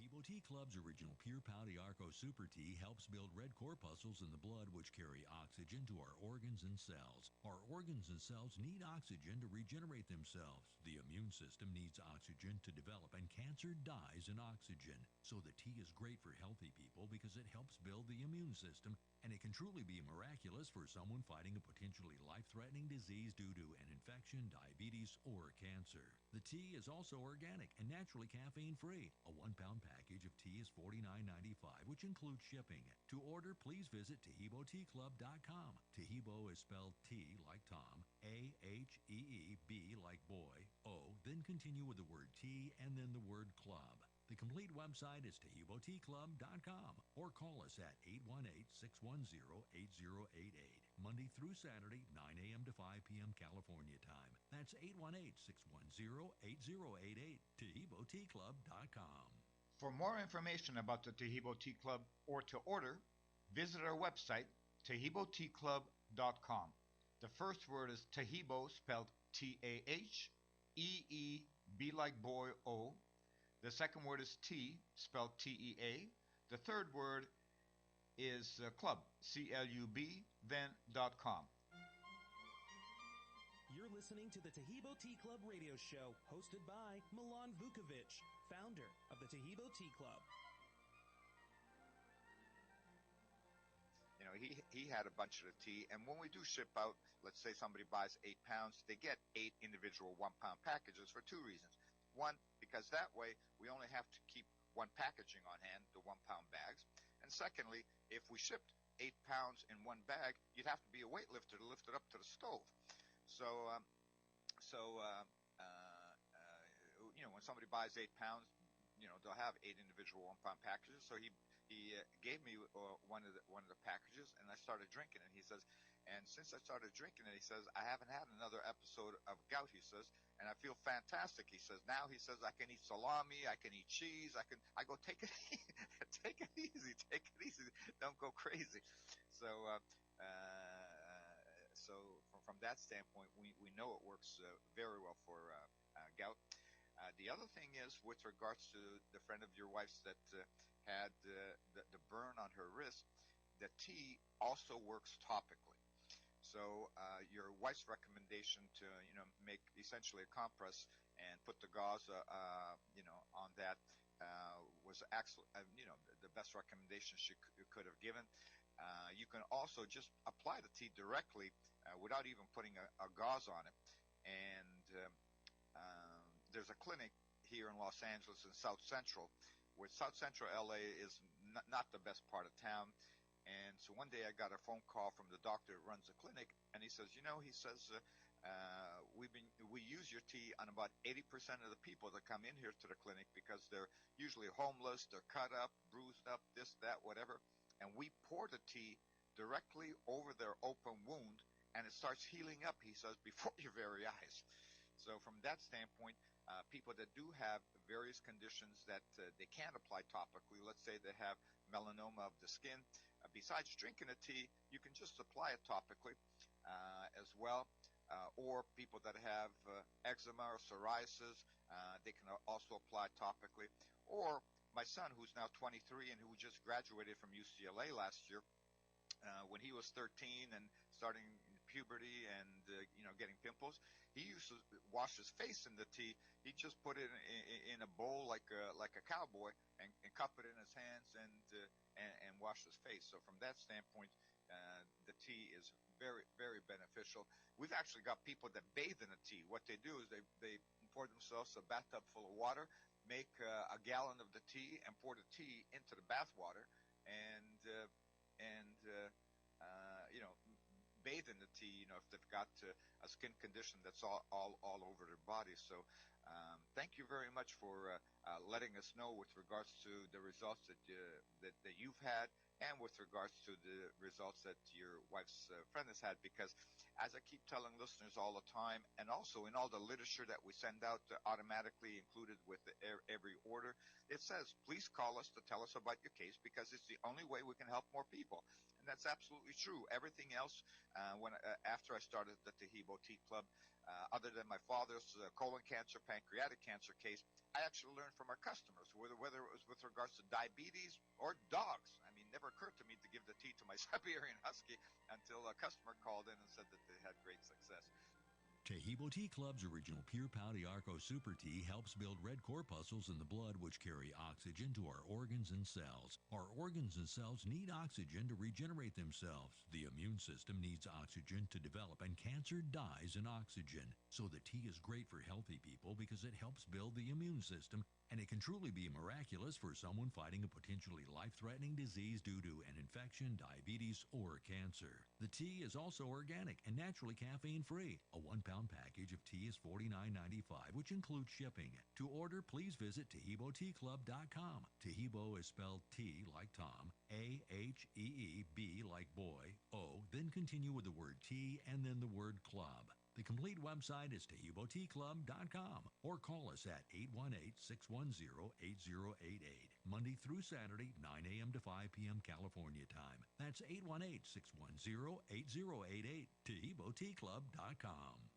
Tahibo Tea Club's original Pure Pouty Arco Super Tea helps build red corpuscles in the blood which carry oxygen to our organs and cells. Our organs and cells need oxygen to regenerate themselves. The immune system needs oxygen to develop, and cancer dies in oxygen. So the tea is great for healthy people because it helps build the immune system, and it can truly be miraculous for someone fighting a potentially life-threatening disease due to an infection, diabetes, or cancer. The tea is also organic and naturally caffeine-free. A 1-pound package of tea is $49.95, which includes shipping. To order, please visit TahiboTeaClub.com. Tahibo is spelled T like Tom, A-H-E-E-B like boy, O, then continue with the word tea and then the word club. The complete website is TahiboTeaClub.com or call us at 818-610-8088. Monday through Saturday, 9 a.m. to 5 p.m. California time. That's 818-610-8088. TahiboTeaClub.com. For more information about the Tahibo Tea Club or to order, visit our website, TahiboTeaClub.com. The first word is Tahibo, spelled T-A-H-E-E-B like boy, O. The second word is tea, spelled T-E-A. The third word is club, C-L-U-B, then .com. You're listening to the Tahibo Tea Club radio show, hosted by Milan Vukovic, founder of the Tahibo Tea Club. You know, he had a bunch of the tea, and when we do ship out, let's say somebody buys 8 pounds, they get 8 individual 1-pound packages for 2 reasons. One, because that way we only have to keep one packaging on hand, the 1-pound bags. And secondly, if we shipped 8 pounds in one bag, you'd have to be a weightlifter to lift it up to the stove. So, when somebody buys 8 pounds, they'll have 8 individual 1-pound packages. So he gave me one of the packages, and I started drinking it. He says, and since I started drinking it, he says, I haven't had another episode of gout, he says, and I feel fantastic. He says, now he says, I can eat salami, I can eat cheese, I go, take it take it easy, don't go crazy. So from that standpoint, we know it works very well for gout. The other thing is, with regards to the friend of your wife's that had the burn on her wrist, the tea also works topically. So your wife's recommendation to make essentially a compress and put the gauze on that was actually the best recommendation she could have given. You can also just apply the tea directly without even putting a gauze on it. And there's a clinic here in Los Angeles in South Central, where South Central LA is not the best part of town. And so one day I got a phone call from the doctor who runs the clinic, and he says, we use your tea on about 80% of the people that come in here to the clinic because they're usually homeless, they're cut up, bruised up, this, that, whatever. And we pour the tea directly over their open wound, and it starts healing up, he says, before your very eyes. So from that standpoint, people that do have various conditions that they can't apply topically, let's say they have melanoma of the skin, besides drinking the tea, you can just apply it topically as well. Or people that have eczema or psoriasis, they can also apply topically. Or my son, who's now 23 and who just graduated from UCLA last year, when he was 13 and starting puberty and getting pimples, he used to wash his face in the tea. He just put it in a bowl like a cowboy and cup it in his hands and wash his face. So from that standpoint, the tea is very, very beneficial. We've actually got people that bathe in the tea. What they do is they pour themselves a bathtub full of water, make a gallon of the tea, and pour the tea into the bath water, and bathe in the tea. If they've got a skin condition that's all over their body. So thank you very much for letting us know with regards to the results that you've had, and with regards to the results that your wife's friend has had, because as I keep telling listeners all the time, and also in all the literature that we send out automatically included with every order, it says, please call us to tell us about your case, because it's the only way we can help more people. And that's absolutely true. Everything else, after I started the Tahibo Tea Club, other than my father's colon cancer, pancreatic cancer case, I actually learned from our customers, whether it was with regards to diabetes or dogs. I mean, never occurred to me to give the tea to my Siberian Husky until a customer called in and said that they had great success. Tahibo Tea Club's original Pure Pau Arco Super Tea helps build red corpuscles in the blood, which carry oxygen to our organs and cells. Our organs and cells need oxygen to regenerate themselves. The immune system needs oxygen to develop, and cancer dies in oxygen. So the tea is great for healthy people because it helps build the immune system, and it can truly be miraculous for someone fighting a potentially life-threatening disease due to an infection, diabetes, or cancer. The tea is also organic and naturally caffeine-free. A 1-pound package of tea is $49.95, which includes shipping. To order, please visit TahiboTeaClub.com. Tahibo is spelled T like Tom, A-H-E-E-B like boy, O, then continue with the word tea and then the word club. The complete website is TahiboTeaClub.com, or call us at 818-610-8088, Monday through Saturday, 9 a.m. to 5 p.m. California time. That's 818-610-8088, TahiboTeaClub.com.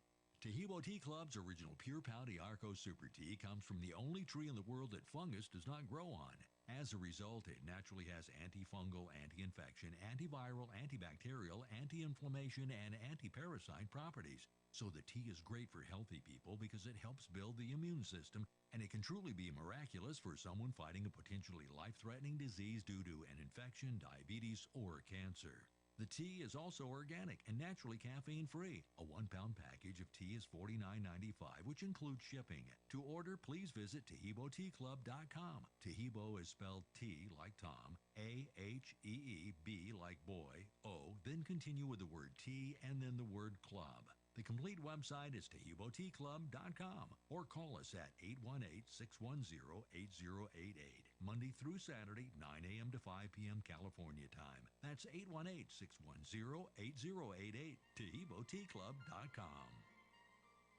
Tahibo Tea Club's original Pure Pau Arco Super Tea comes from the only tree in the world that fungus does not grow on. As a result, it naturally has antifungal, anti-infection, antiviral, antibacterial, anti-inflammation, and anti-parasite properties. So the tea is great for healthy people because it helps build the immune system, and it can truly be miraculous for someone fighting a potentially life-threatening disease due to an infection, diabetes, or cancer. The tea is also organic and naturally caffeine-free. A 1-pound package of tea is $49.95, which includes shipping. To order, please visit TahiboTeaClub.com. Tahibo is spelled T like Tom, A-H-E-E-B like boy, O, then continue with the word tea and then the word club. The complete website is TahiboTeaClub.com, or call us at 818-610-8088, Monday through Saturday, 9 a.m. to 5 p.m. California time. That's 818-610-8088, TahiboTeaClub.com.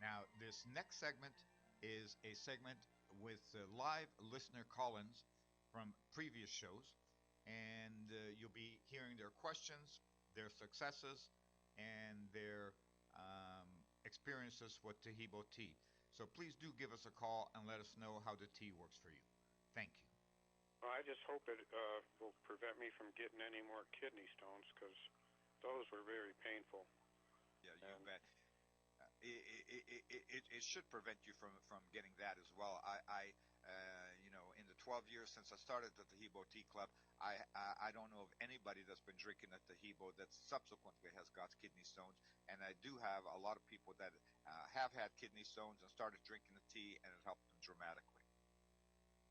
Now, this next segment is a segment with live listener call-ins from previous shows, and you'll be hearing their questions, their successes, and their experiences with Tahibo tea. So please do give us a call and let us know how the tea works for you. Thank you. Well, I just hope it will prevent me from getting any more kidney stones, because those were very painful. Yeah, you bet. It should prevent you from getting that as well. I in the 12 years since I started the Tahibo Tea Club, I don't know of anybody that's been drinking the have a lot of people that have had kidney stones and started drinking the tea, and it helped them dramatically.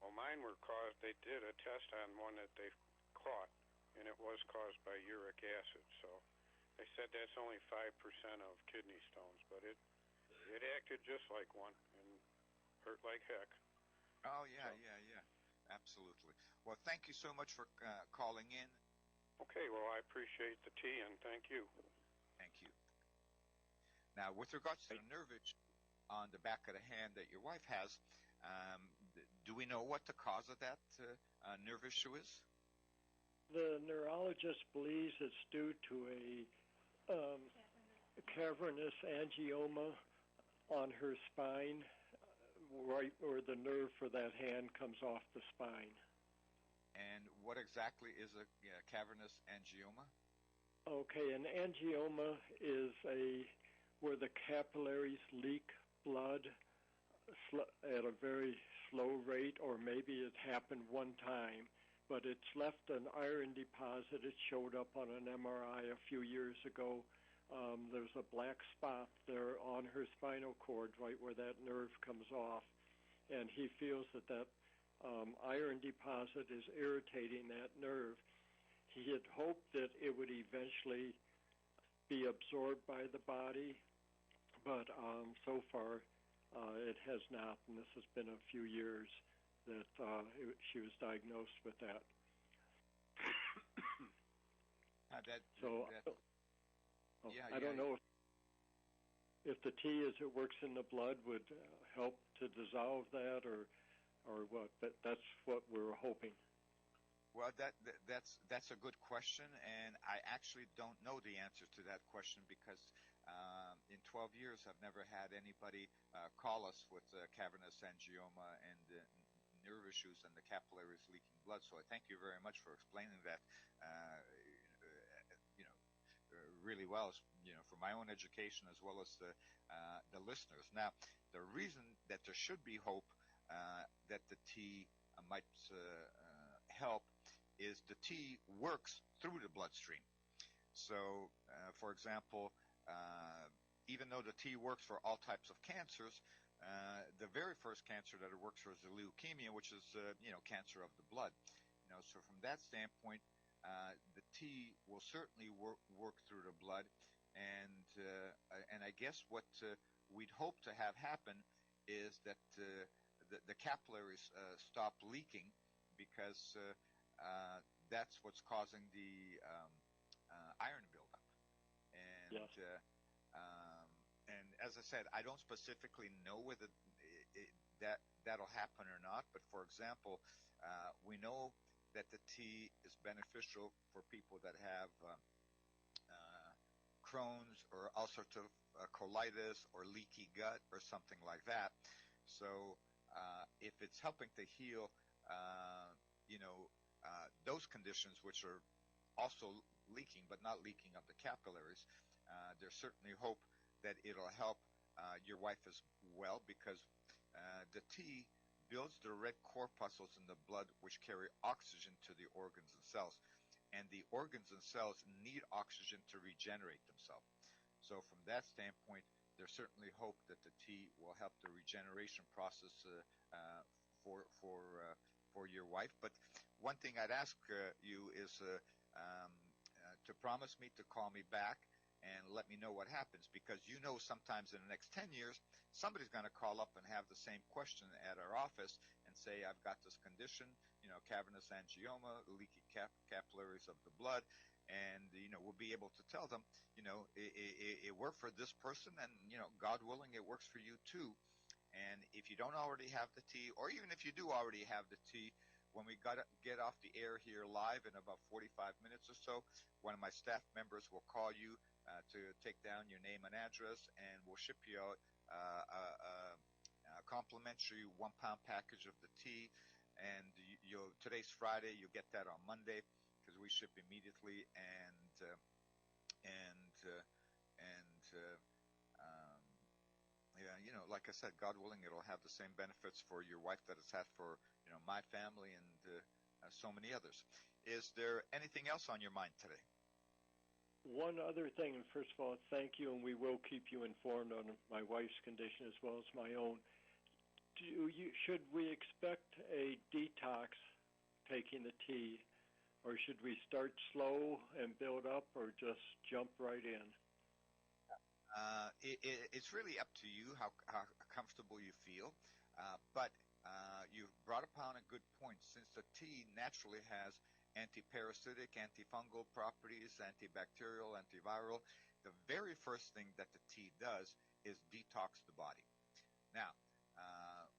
Well, mine were caused. They did a test on one that they caught, and it was caused by uric acid. So they said that's only 5% of kidney stones, but it acted just like one and hurt like heck. Oh yeah, yeah. Absolutely. Well, thank you so much for calling in. Okay, well, I appreciate the tea, and thank you. Thank you. Now, with regards to the nerve issue on the back of the hand that your wife has, do we know what the cause of that nerve issue is? The neurologist believes it's due to a cavernous angioma on her spine, right where the nerve for that hand comes off the spine. And what exactly is a cavernous angioma? Okay, an angioma is where the capillaries leak blood at a very slow rate, or maybe it happened one time, but it's left an iron deposit. It showed up on an MRI a few years ago. There's a black spot there on her spinal cord, right where that nerve comes off, and he feels that iron deposit is irritating that nerve. He had hoped that it would eventually be absorbed by the body, but so far it has not, and this has been a few years that she was diagnosed with that. I don't know if the tea, as it works in the blood, would help to dissolve that, or what. But that's what we're hoping. Well, that's a good question, and I actually don't know the answer to that question because in 12 years I've never had anybody call us with cavernous angioma and nerve issues and the capillaries leaking blood. So I thank you very much for explaining that, really well, for my own education as well as the listeners. Now, the reason that there should be hope that the tea might help is the tea works through the bloodstream. So, for example, even though the tea works for all types of cancers, the very first cancer that it works for is the leukemia, which is cancer of the blood. So from that standpoint, the tea will certainly work through the blood, and I guess what we'd hope to have happen is that the capillaries stop leaking, because that's what's causing the iron buildup. And yes. And as I said, I don't specifically know whether that'll happen or not. But for example, we know that the tea is beneficial for people that have Crohn's or ulcerative colitis or leaky gut or something like that. So if it's helping to heal, those conditions which are also leaking but not leaking of the capillaries, there's certainly hope that it'll help your wife as well, because the tea builds the red corpuscles in the blood which carry oxygen to the organs and cells. And the organs and cells need oxygen to regenerate themselves. So from that standpoint, there's certainly hope that the tea will help the regeneration process for your wife. But one thing I'd ask you is to promise me to call me back and let me know what happens, because sometimes in the next 10 years, somebody's going to call up and have the same question at our office and say, I've got this condition, cavernous angioma, leaky capillaries of the blood, and, we'll be able to tell them, it worked for this person, and, God willing, it works for you too. And if you don't already have the tea, or even if you do already have the tea, when we get off the air here live in about 45 minutes or so, one of my staff members will call you to take down your name and address, and we'll ship you out a complimentary 1-pound package of the tea. And today's Friday, you'll get that on Monday, because we ship immediately. Like I said, God willing, it'll have the same benefits for your wife that it's had for my family and so many others. Is there anything else on your mind today? one other thing, and first of all, thank you, and we will keep you informed on my wife's condition as well as my own. Should we expect a detox taking the tea, or should we start slow and build up, or just jump right in? It's really up to you how comfortable you feel, but you've brought upon a good point. Since the tea naturally has antiparasitic, antifungal properties, antibacterial, antiviral, the very first thing that the tea does is detox the body. Now,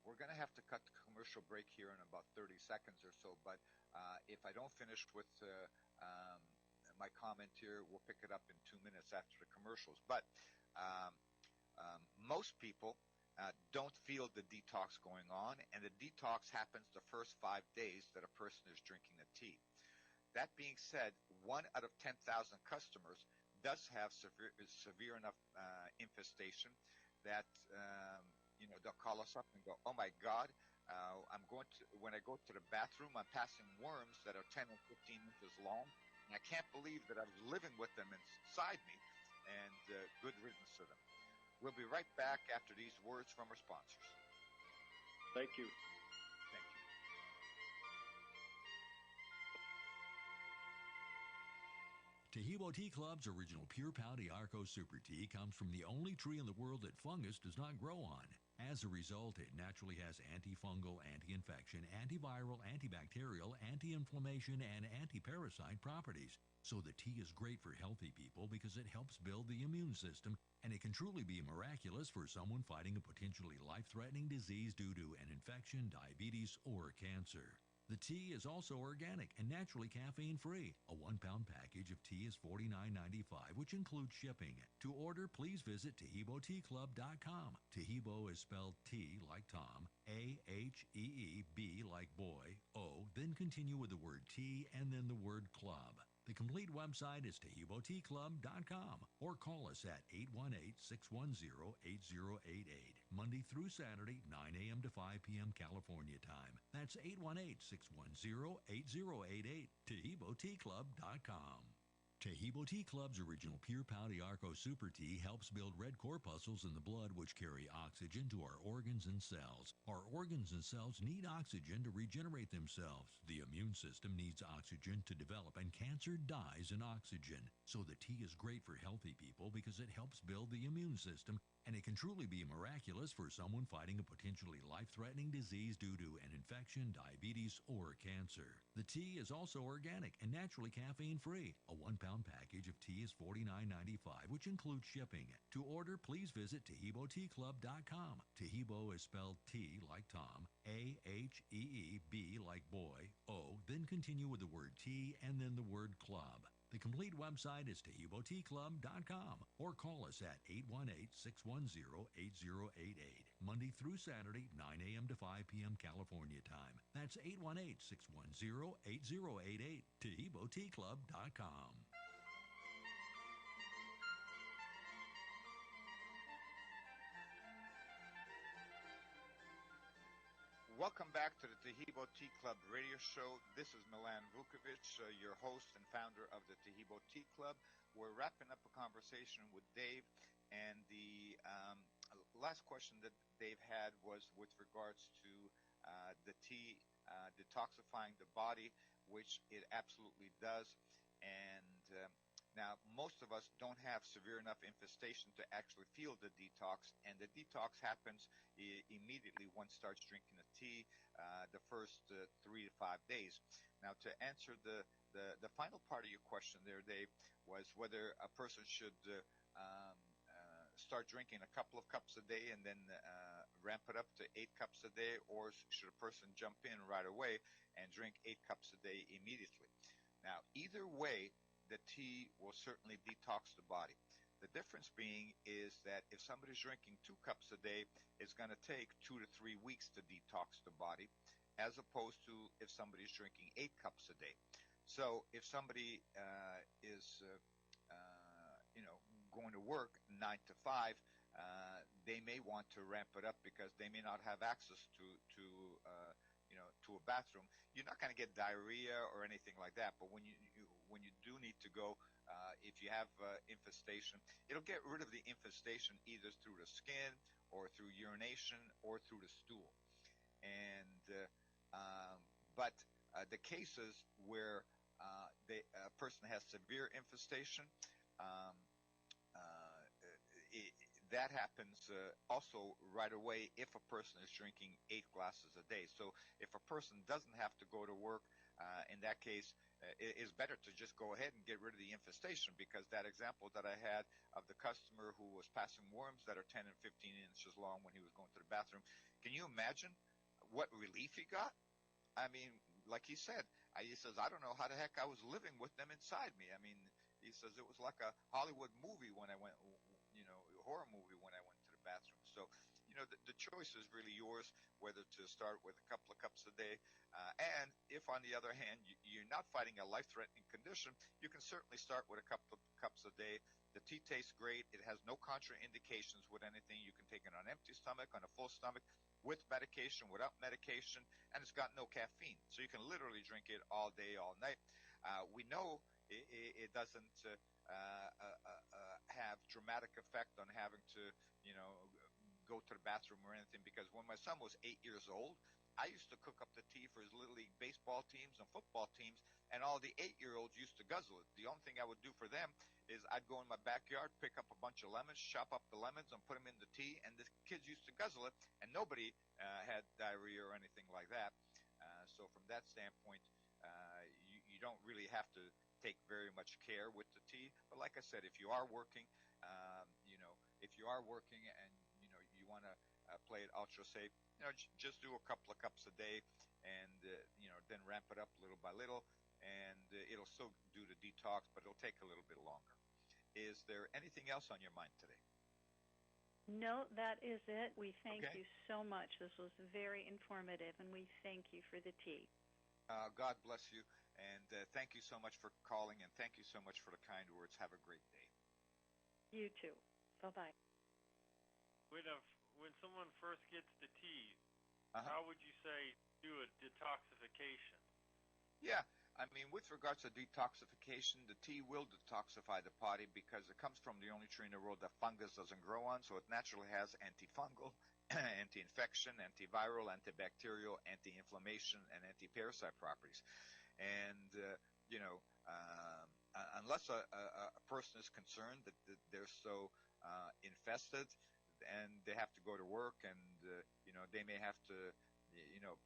we're going to have to cut the commercial break here in about 30 seconds or so, but if I don't finish with my comment here, we'll pick it up in 2 minutes after the commercials. But most people don't feel the detox going on, and the detox happens the first 5 days that a person is drinking the tea. That being said, 1 out of 10,000 customers does have severe enough infestation that they'll call us up and go, "Oh my God, when I go to the bathroom, I'm passing worms that are 10 or 15 inches long, and I can't believe that I was living with them inside me." And good riddance to them. We'll be right back after these words from our sponsors. Thank you. Thank you. Tahibo Tea Club's original Pure Pouty Arco Super Tea comes from the only tree in the world that fungus does not grow on. As a result, it naturally has antifungal, anti-infection, antiviral, antibacterial, anti-inflammation, and anti-parasite properties. So the tea is great for healthy people because it helps build the immune system, and it can truly be miraculous for someone fighting a potentially life-threatening disease due to an infection, diabetes, or cancer. The tea is also organic and naturally caffeine-free. A 1-pound package of tea is $49.95, which includes shipping. To order, please visit TahiboTeaClub.com. Tahibo is spelled T like Tom, A-H-E-E-B like boy, O, then continue with the word tea and then the word club. The complete website is TahiboTeaClub.com or call us at 818-610-8088, Monday through Saturday, 9 a.m. to 5 p.m. California time. That's 818-610-8088, TahiboTeaClub.com. Tahibo Tea Club's original Pure Pouty Arco Super Tea helps build red corpuscles in the blood which carry oxygen to our organs and cells. Our organs and cells need oxygen to regenerate themselves. The immune system needs oxygen to develop, and cancer dies in oxygen. So the tea is great for healthy people because it helps build the immune system, and it can truly be miraculous for someone fighting a potentially life-threatening disease due to an infection, diabetes, or cancer. The tea is also organic and naturally caffeine-free. A 1-pound package of tea is $49.95, which includes shipping. To order, please visit TahiboTeaClub.com. Tahibo is spelled T like Tom, A-H-E-E-B like boy, O, then continue with the word tea and then the word club. The complete website is TahiboTeaClub.com or call us at 818-610-8088, Monday through Saturday, 9 a.m. to 5 p.m. California time. That's 818-610-8088, TahiboTeaClub.com. Welcome back to the Tahibo Tea Club radio show. This is Milan Vukovic, your host and founder of the Tahibo Tea Club. We're wrapping up a conversation with Dave, and the last question that Dave had was with regards to the tea detoxifying the body, which it absolutely does. And now, most of us don't have severe enough infestation to actually feel the detox, and the detox happens immediately one starts drinking the tea the first 3 to 5 days. Now, to answer the final part of your question there, Dave, was whether a person should start drinking a couple of cups a day and then ramp it up to 8 cups a day, or should a person jump in right away and drink 8 cups a day immediately? Now, either way, the tea will certainly detox the body. The difference being is that if somebody's drinking 2 cups a day, it's going to take 2 to 3 weeks to detox the body, as opposed to if somebody's drinking 8 cups a day. So if somebody is, going to work 9 to 5, they may want to ramp it up because they may not have access to a bathroom. You're not going to get diarrhea or anything like that, but when you do need to go, if if you have infestation, it'll get rid of the infestation either through the skin or through urination or through the stool. And but the cases where a person has severe infestation, um, that happens also right away if a person is drinking 8 glasses a day. So if a person doesn't have to go to work, in that case, it is better to just go ahead and get rid of the infestation, because that example that I had of the customer who was passing worms that are 10 and 15 inches long when he was going to the bathroom, can you imagine what relief he got? I mean, like he said, he says, I don't know how the heck I was living with them inside me. I mean, he says it was like a Hollywood movie when I went, horror movie when I went to the bathroom. So, the choice is really yours, whether to start with a couple of cups a day. And if, on the other hand, you're not fighting a life-threatening condition, you can certainly start with a couple of cups a day. The tea tastes great. It has no contraindications with anything. You can take it on an empty stomach, on a full stomach, with medication, without medication, and it's got no caffeine. So you can literally drink it all day, all night. We know it doesn't have dramatic effect on having to, go to the bathroom or anything, because when my son was 8 years old, I used to cook up the tea for his Little League baseball teams and football teams, and all the 8-year-olds used to guzzle it. The only thing I would do for them is I'd go in my backyard, pick up a bunch of lemons, chop up the lemons, and put them in the tea, and the kids used to guzzle it, and nobody had diarrhea or anything like that. So from that standpoint, you don't really have to take very much care with the tea. But like I said, if you are working, if you are working and you want to play it ultra safe, just do a couple of cups a day, and then ramp it up little by little, and it'll still do the detox, but it'll take a little bit longer. Is there anything else on your mind today? No, that is it. We thank you so much. This was very informative, and we thank you for the tea. God bless you, and thank you so much for calling, and thank you so much for the kind words. Have a great day. You too. Bye-bye. When someone first gets the tea, how would you say do a detoxification? Yeah, I mean, with regards to detoxification, the tea will detoxify the body because it comes from the only tree in the world that fungus doesn't grow on, so it naturally has antifungal, anti-infection, antiviral, antibacterial, anti-inflammation, and anti-parasite properties. And, unless a person is concerned that they're so infested and they have to go to work, and they may have to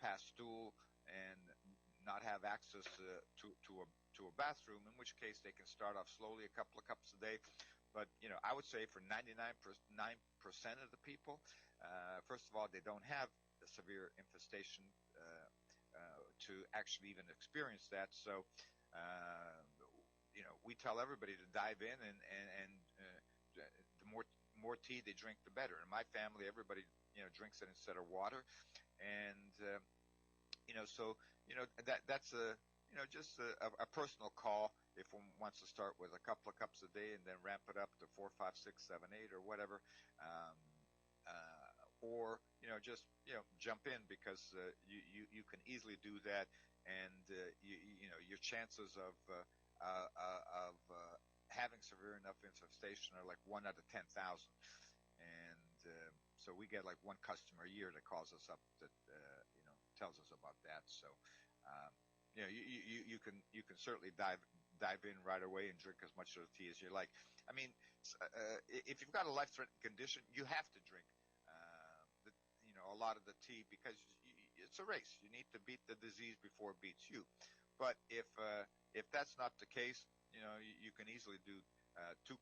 pass stool and not have access to a bathroom, in which case they can start off slowly, a couple of cups a day. But I would say for 99% of the people, first of all, they don't have a severe infestation to actually even experience that. So we tell everybody to dive in, and the more tea they drink, the better. In my family, everybody drinks it instead of water, and that's just a personal call. If one wants to start with a couple of cups a day and then ramp it up to 4, 5, 6, 7, 8, or whatever, or just jump in, because you can easily do that, and your chances of having severe enough infestation are like 1 out of 10,000, and so we get like one customer a year that calls us up that tells us about that. So you can certainly dive in right away and drink as much of the tea as you like. I mean, if you've got a life-threatening condition, you have to drink a lot of the tea, because it's a race. You need to beat the disease before it beats you. But if that's not the case, you can easily do 2